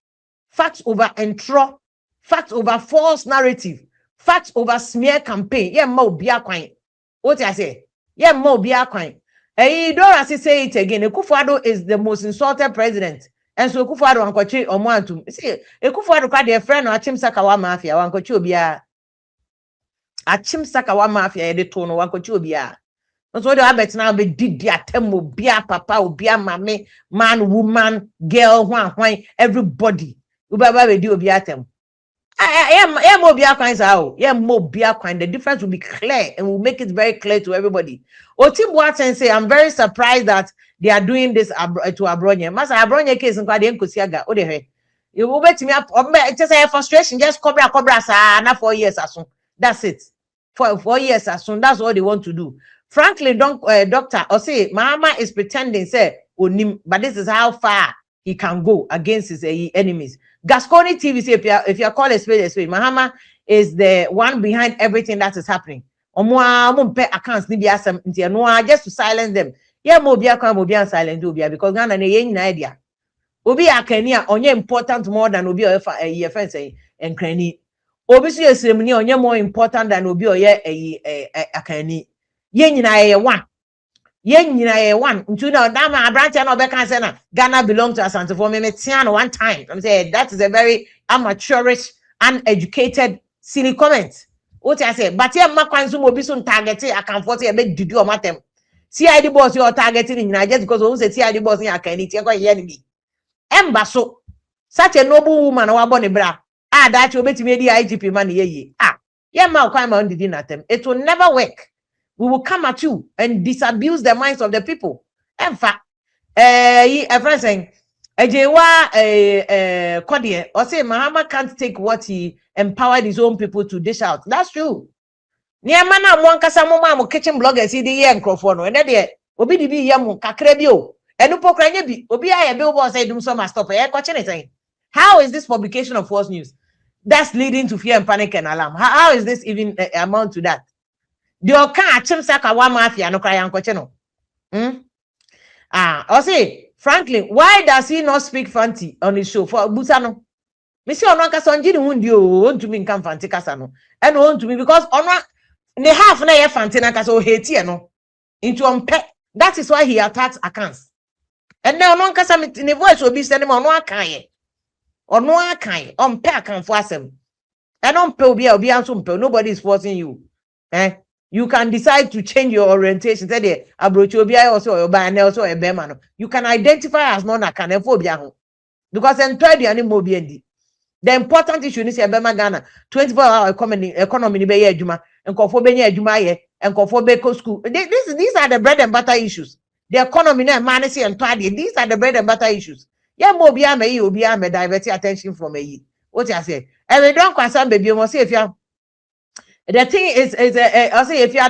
Speaker 1: Facts over intro. Facts over false narrative. Facts over smear campaign. Ye ma obi akwan. What I say? Ye ma obi akwan. Dora say it again. Ekufuado is the most insulted president. And so Ekufuado ankochi omo antum. See, Ekufuado kwa their friend Achim Sakawa mafia wankochi obia. Achim Sakawa mafia ye de to no wankochi obia. So they abet now be didi atem obia papa obia mame man woman girl hwan everybody. Ubaba be di obia atem. I am obia kwan sao. Yeah, obia kwan. The difference will be clear and we'll make it very clear to everybody. Otimboaten say I'm very surprised that they are doing this to Abronye. Masa Abronye case in Kwade Nkosiaga. O de he. You will bet me up. Just a frustration. Just cobra sa na 4 years as soon. That's it. For 4 years as soon. That's all they want to do. Frankly, doctor, or say Mahama is pretending say onim, but this is how far he can go against his enemies. Gasconi TV say if you call a spade, Mahama is the one behind everything that is happening. Accounts just to silence them. Yeah, mobia can mobia silent obia because Ghana ne yen idea. Obi akania onye important more than obi a fence and cranny. Obi so ceremony onye more important than obi oye akani. Yen nyina one. Ntu na dama branch na obeka say na Ghana belong to Asante for me tian one time. I'm saying that is a very amateurish, uneducated, silly comment. What I say, but here makwan so obi so targeting akanfo say e be didi o matem. CID boss you targeting in just because we say CID boss in akani tie kwa here ni. Emba so such a noble woman wa born bra. That you betimi di IGP man ye. Yeah ma kwa ma didi na tem. It will never work. We will come at you and disabuse the minds of the people. In fact, a friend saying, Kodie, or say Mahama can't take what he empowered his own people to dish out. That's true. Near mana one kasamo kitchen bloggers see the year and Crawford, and then obi di bi yamu kakrebio. And upo kranye bi obi a billboard say dum so must stop. How is this publication of false news? That's leading to fear and panic and alarm. How is this even amount to that? The okan Achim Sakawa mafia no cry ankoche no. Or say, frankly, why does he not speak Fanti on his show for Busano? Monsieur Onaka Sanjini wundi o to me come Fanti Kasano. And on to me because on ne half na ye Fanti na kaso hate no. Into unpack. That is why he attacks accounts. And now on kasa in a voice will be sending on one kind. On one kind. Unpack and force him. And on pe obi answer pe. Nobody is forcing you. you can decide to change your orientation. Say the abrochobia also or by also a bemano. You can identify as non-acanophobia because entirely any mobiendi. The important issue is Bema Ghana 24-hour economy ni be juma and konfobenya juma ye and konfobeko school. These are the bread and butter issues. The economy na manage entirely. These are the bread and butter issues. Yeah, mobia me obia me divert attention from me. What I say? And we don't concern baby. You must say if you the thing is I say if you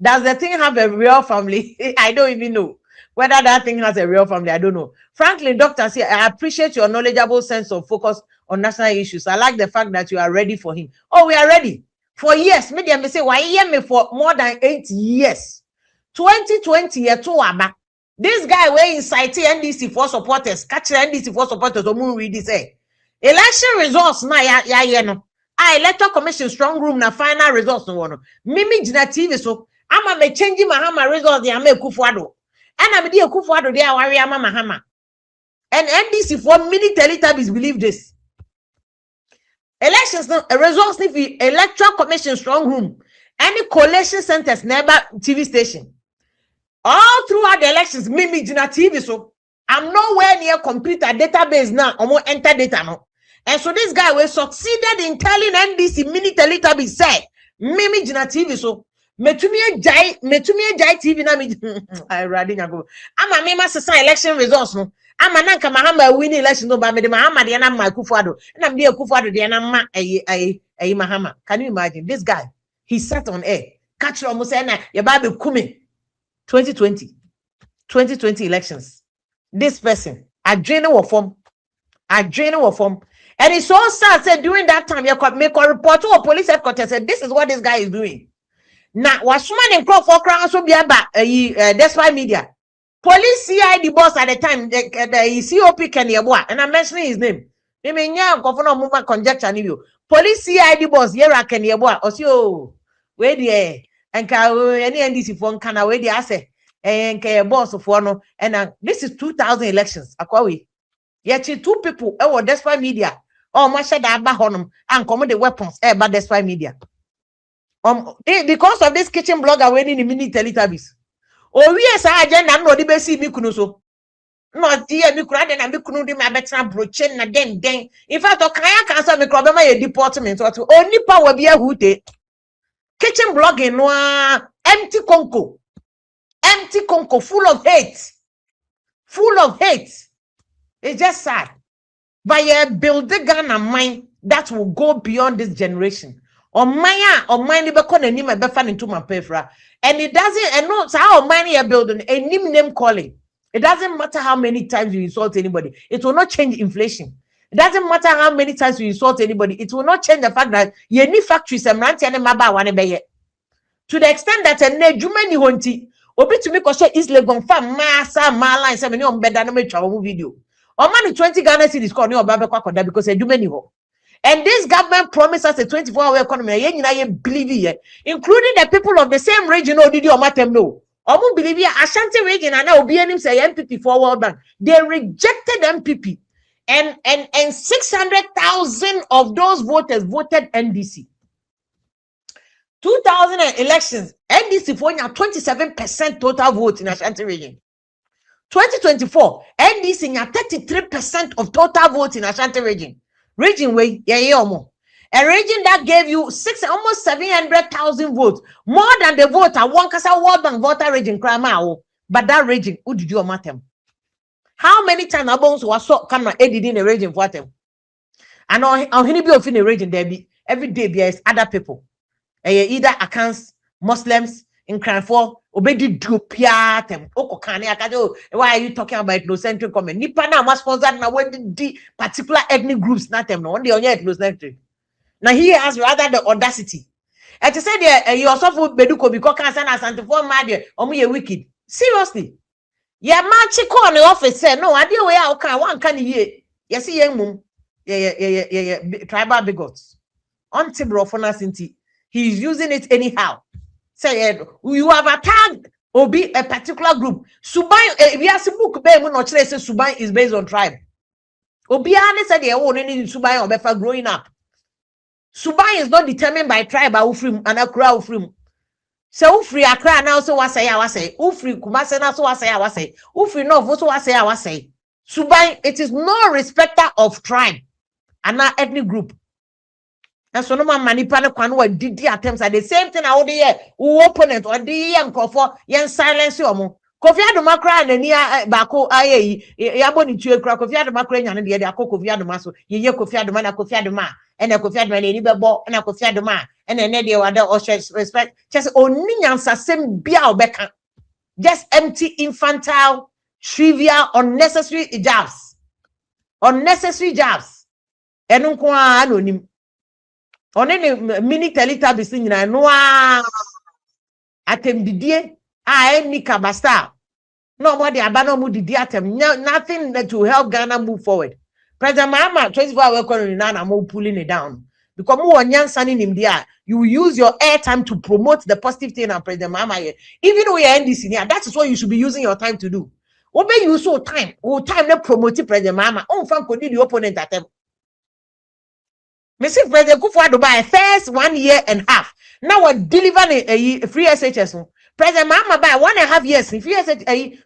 Speaker 1: does the thing have a real family? I don't even know whether that thing has a real family. I don't know. Frankly, Dr. C, I appreciate your knowledgeable sense of focus on national issues. I like the fact that you are ready for him. Oh, we are ready for years. Media may say why hear me for more than 8 years. 2020 year two aba. This guy wey incite NDC for supporters, catch NDC for supporters. Omu read this say election results na ya no. Electoral Commission strong room na final results no one. Mimi jina TV so ama me changing Mahama results ya me Kufuado. And I'm the Kufuado there worry ama Mahama. And NDC for many Teletubbies believe this. Elections no results if Electoral Commission strong room. Any collation centers never TV station. All throughout the elections, Mimi jina TV so I'm nowhere near computer database now. I'm more enter data now. And so this guy was succeeded in telling NDC mini Teletubbies say Mimi jina TV so metumie jai TV na me I ready go. Ama me ma sesa election results no. Ama nanka Mahama win election no ba me de Mahama de na ma Kufuado. Na me de Kufuado de na ma ayi Mahama. Can you imagine this guy? He sat on air. Catch almost say na ye ba be kumi 2020 elections. This person adrenaline was form. And it's so sad. Said during that time, you could make a report to a police headquarters. Said this is what this guy is doing. Now, what's man in crowd for crowns so be about despite media. Police CID boss at the time, the COP Kenny Abua, and I'm mentioning his name. Maybe yeah, governor movement conjecture you. Police CID boss Yera Kenny Abua, Osio, where the and any NDC phone can away the asset and boss of one. And this is 2000 elections. Akwawi. Yet two people, despite media. Oh, my shed about honum and common the weapons, but despite media. Because of this kitchen blogger winning the mini Teletubbies. Oh, yes, I agenda no the best me kunuso. No, dear, me cried and me kunu my better brochen na den. In fact, Okaya cancer me crobema a department or to only power be a hoote. Kitchen blogging no empty conco, full of hate. It's just sad. But build the Ghana mind that will go beyond this generation. Or mine be kon any my befan into my pefra. And it doesn't, and no, so how mine you're building a name calling. It doesn't matter how many times you insult anybody, it will not change inflation. It doesn't matter how many times you insult anybody, it will not change the fact that you need factories and ranty and maba one be. To the extent that a Jumani honti, obi to make a is legon fam massa mala 7 on better no travel video. Or money 20 Ghana cities called no Baba Kwakwa because a Jumani ho. And this government promised us a 24-hour economy, believe it, including the people of the same region. Oh, did you matter no? Omu believe it, Ashanti region and now be say MPP for World Bank. They rejected MPP, and 600,000 of those voters voted NDC. 2000 elections, NDC for 27% total vote in Ashanti region. 2024, NDC 33% of total vote in Ashanti region. Region way, a region that gave you almost 700,000 votes, more than the vote at one Kasa World Bank voter region Kramao. But that region, who did you matter? How many times Abons was so camera edited in a region for them? And on any be of in a region, there be every day there's other people. Either accounts, Muslims, in Cranford, obedi dupiatem. Why are you talking about no central comment? Nipa na mas sponsored na when the particular ethnic groups not them no one the only no central. Now he has rather the audacity. And to say there you also for beduko because cancer na santifo mad omu wicked. Seriously. Yeah, machi call the office say no, I deal way out can one can ye. Yes, young mum. Yeah, tribal bigots. Until brofona sinti. He's using it anyhow. Say you have attacked or be a particular group. Subai, we have some book be no say Subai is based on tribe. Obiane said they own in Subai or Befa growing up. Subai is not determined by tribe or from and a crowd from. So free Accra now so what say I was say. Free Kumasi now so what say I was say. Free North so what say I was say. Subai, it is no respecter of tribe and not ethnic group. And so no man manipulate kwan did the attempts at the same thing out there. Who opponent or the young for yen silence you. Kofi Adoma kra na ni bako aye yabo ni tue kra Kofi Adoma kra nya na de akọ Kofi Adoma so ye Kofi Adoma na Kofi Adoma ena Kofi Adoma ni bebo na Kofi Adoma ena ne de wada o respect just oni nyansa sem bia obeka just empty infantile trivial unnecessary jabs enu nko anonim one ne mini telita bisi nyina no a atembidie a eni kabasta. No more the abano mu didi atem. Nothing that will help Ghana move forward. President Mahama 24-hour economy now more pulling it down. Because more nyansaning him there, you use your airtime to promote the positive thing on President Mahama here. Even though you're NDC here, that is what you should be using your time to do. Obey you so time. Time to promote President Mahama. Fan could the opponent at them. Mr. President Kufuor buy first 1 year and a half. Now we're delivering a free SHS. President Mahama by 1.5 years. If you say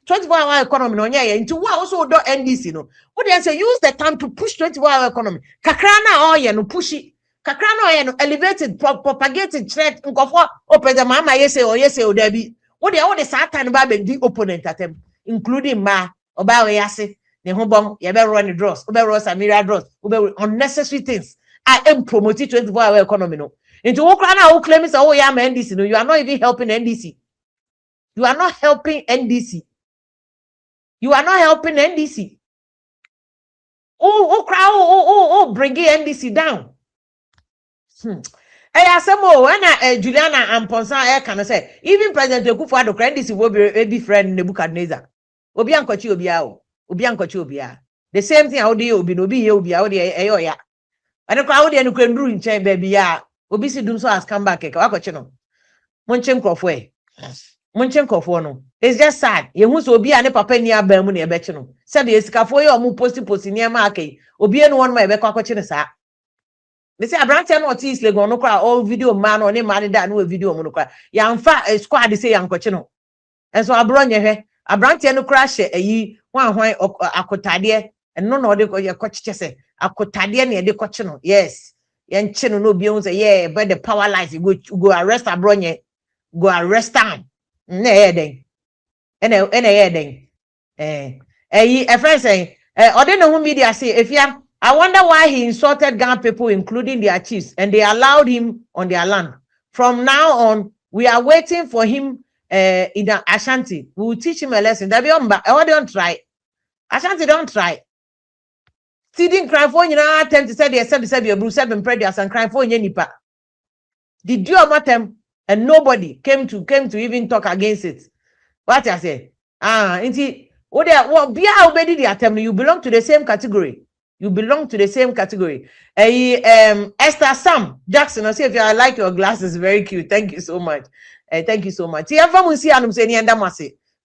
Speaker 1: 24-hour economy no nya into what also do NDC no. What they say use the time to push 24-hour economy. Kakrana oye no push it. Kakrana oye no elevated propagated threat nkofo o President Mahama yes o there be. What they all the satan ba be the opponent at them including ma oba we yase ne ho bom ye be run the draws. Obe run Samira draws. Obe unnecessary things. I am promoting 24-hour economy no. Into Ukraine who claims oh yeah NDC no, you are not even helping NDC. You are not helping NDC. You are not helping NDC. Bringing NDC down. I say more when Juliana and Ponsa can say even President Kufuor NDC will be friend Nebuchadnezzar. Obiankochi obia. The same thing how they obi no be here obia ya. And the crowd and can do in chain baby ya. Obisi dum so has come back. Wakochi no. Monchem Crawford. No. It's just sad. You who so be an papa near Bermu near Betchino. Said the escafoy or mu post near Markey. Obi no one my bequachin sa. They say a branch and what is like on all video man or name man that no video monoca. Young fat a squad say young cochino. And so I brought your hair. A branch and no crash a ye one why a cotadia and no other your coach chesse. A cotadia near the cochino. Yes. Yan chino no beyond say, yeah, but the power lies go arrest a bronye. Go arrest time. A friend saying, I don't know who media say, if you I wonder why he insulted Ghana people, including their chiefs, and they allowed him on their land. From now on, we are waiting for him in Ashanti. We will teach him a lesson. That don't try. Ashanti don't try. Sitting cry for you know, attempt to say they said your Bruce 7 predators and cry for you nipa. Did you amatem? And nobody came to even talk against it. What I say? You belong to the same category. Esther Sam Jackson, I say if you like your glasses, very cute. Thank you so much. Thank you so much. I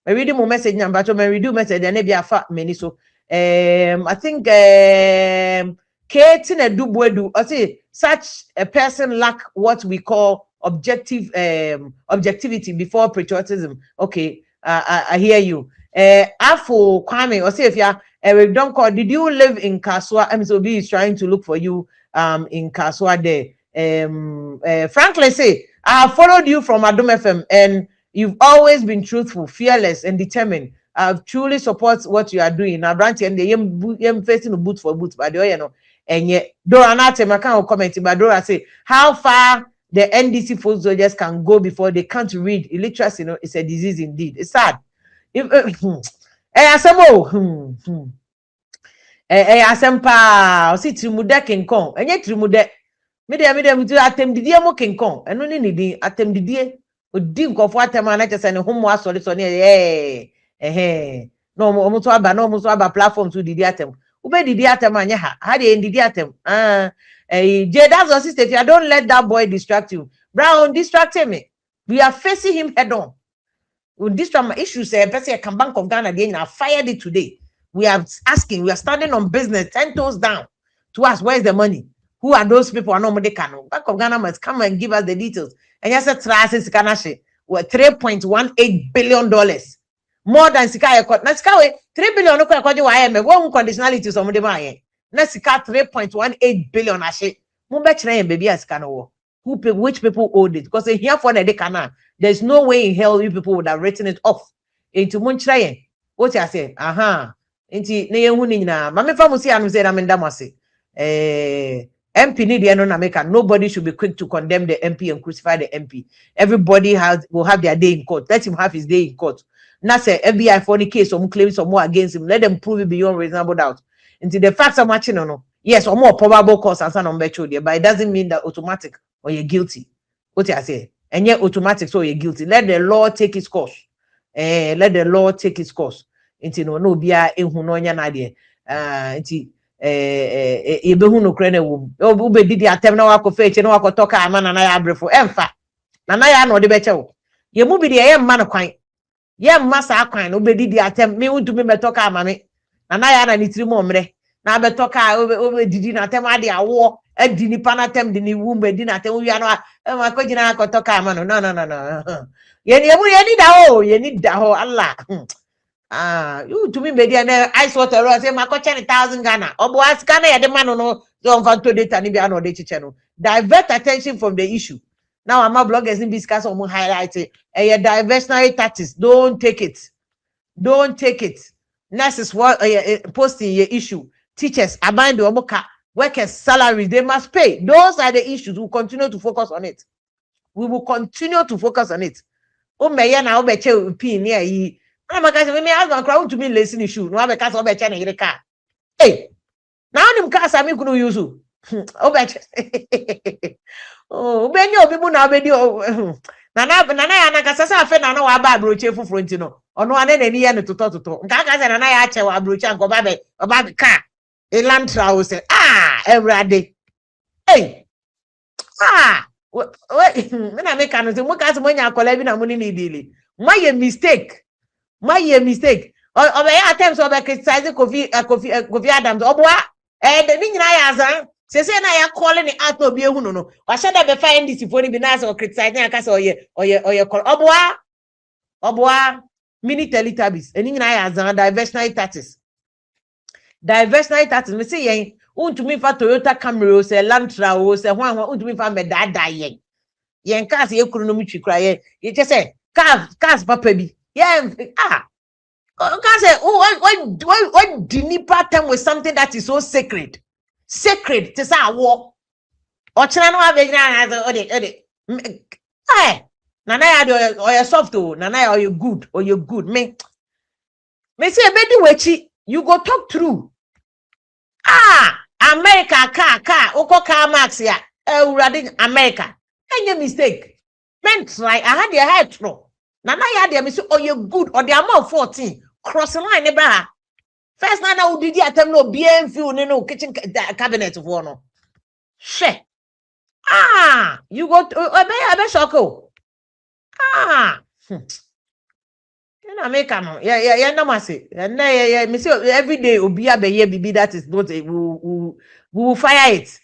Speaker 1: read the message number to read the message and maybe many so. I think Kate Dubwedu, I say such a person lack what we call objectivity before patriotism. Okay, I hear you. Afo Kwame, or say if you Eric don't call, did you live in Kaswa? MSOB is trying to look for you in Kaswa there. Frankly say, I have followed you from Adom FM and you've always been truthful, fearless, and determined. I truly support what you are doing. Now, branch and the yam facing boot for boot, but you know, and yet Dora Natem, I can't comment, but Dora say how far the NDC foot soldiers can go before they can't read. Illiteracy, you know, it's a disease indeed. It's sad. If asempa si trimude kinkon enye trimude me tu atemdidie mo kinkon eno ni nidi atemdidie odi nkofo atema na chese ne homo asori so ne no omo to aba platform to didi atem ube didi atem anya ha dey didi atem that's your sister. If you don't let that boy distract you, Brown distracted me. We are facing him head on. With this drama issues, person can Bank of Ghana again. I fired it today. We are asking, we are standing on business 10 toes down to ask where's the money? Who are those people? I know they can. Bank of Ghana must come and give us the details. And yes, trust is kanashi. $3.18 billion. More than sika ekot. Na sika we 3 billion no kwa kwaje wa me wo conditionality so mo de ma ye. Na sika 3.18 billion ashe. Mo be kire yen baby asika no wo. Which people owed it? Because here for the kana, there's no way in hell you people would have written it off. Into mo kire yen. What you say? Aha. Inti ne yen hu ni nyina. Ma me fa mo si anu say na me ndam ase. MP need no na make. Nobody should be quick to condemn the MP and crucify the MP. Everybody will have their day in court. Let him have his day in court. Not say FBI for the case, some claims some more against him. Let them prove it beyond reasonable doubt. Until the facts are matching or no. Yes, or more probable cause and some number there, but it doesn't mean that automatic or you're guilty. What I say? And yet automatic so you're guilty. Let the law take its course. Let the law take its course. Until no be a hunonya nadia. Until yebehu no krene wo. Ube didi atem na wako feche na wako toka amana na ya abrefo. Emfa. Na ya no de beche wo. Ye mu bi de ye mma no kwan. Ye masa akwan no be didi atem me untumi betoka amame na ya na nitiri mo mre na betoka obe didi na atem ade awo adi nipa na atem de ni wu be di na atem wi ano ma ko gina akotoka amano no ye ni da ho Allah you to me be there na ice water say ma ko che 1,000 Ghana obo aska na ye de mano no so fanto data ni bi ano de chiche no divert attention from the issue. Now I'm a bloggers in discuss on highlight it. Your diversionary tactics. Don't take it. Don't take it. Nurses what posting your issue. Teachers, abandon the omoka. Workers' salaries, they must pay. Those are the issues. We'll continue to focus on it. We will continue to focus on it. Oh me ya na obeche pin near yi. I'm a guy me husband crowd to me listen issue. No have cast obeche na yire car. Hey. Now them cars I mean kunu use. Obeche. Oh, benye obi mu na obedi nana ya na kasa sa afa na na wa ba abroche fufuro nti no ono ane na ni ya ne toto nka aka se nana ya ache wa abroche anko ba be ka elantra o se everyday hey me na me kan se mo ka se mo nya akola bi na mo ni dili my mistake obe ya attempts obe criticize Kofi Adams oboa de ni nyina ya azan se na ya calling the out obi ehu no wa shada be find this for ni bi na so criticize na ka se oye call oboa mini teletabis eni nyina ya azan diversionary tactics me say yen untumi fa Toyota Camry o se Lantra o se hwan untumi fa me dada yen cars ye kuru no mitwi kra ye che say cars papa bi yen can say what dinipa time with something that is so sacred to say war or chana no have na ode nana ya or you soft o nana ya or you good me say bedi wechi you go talk through America car oko car max ya urade America any mistake meant like I had your head through nana ya dey me say or you good or the amount 14 cross line neba first na udidi atem no bien feel no kitchen cabinet for no she you go obe shoko na make am yeah no mase na me say every day obi abeye bibi that is not we will fire it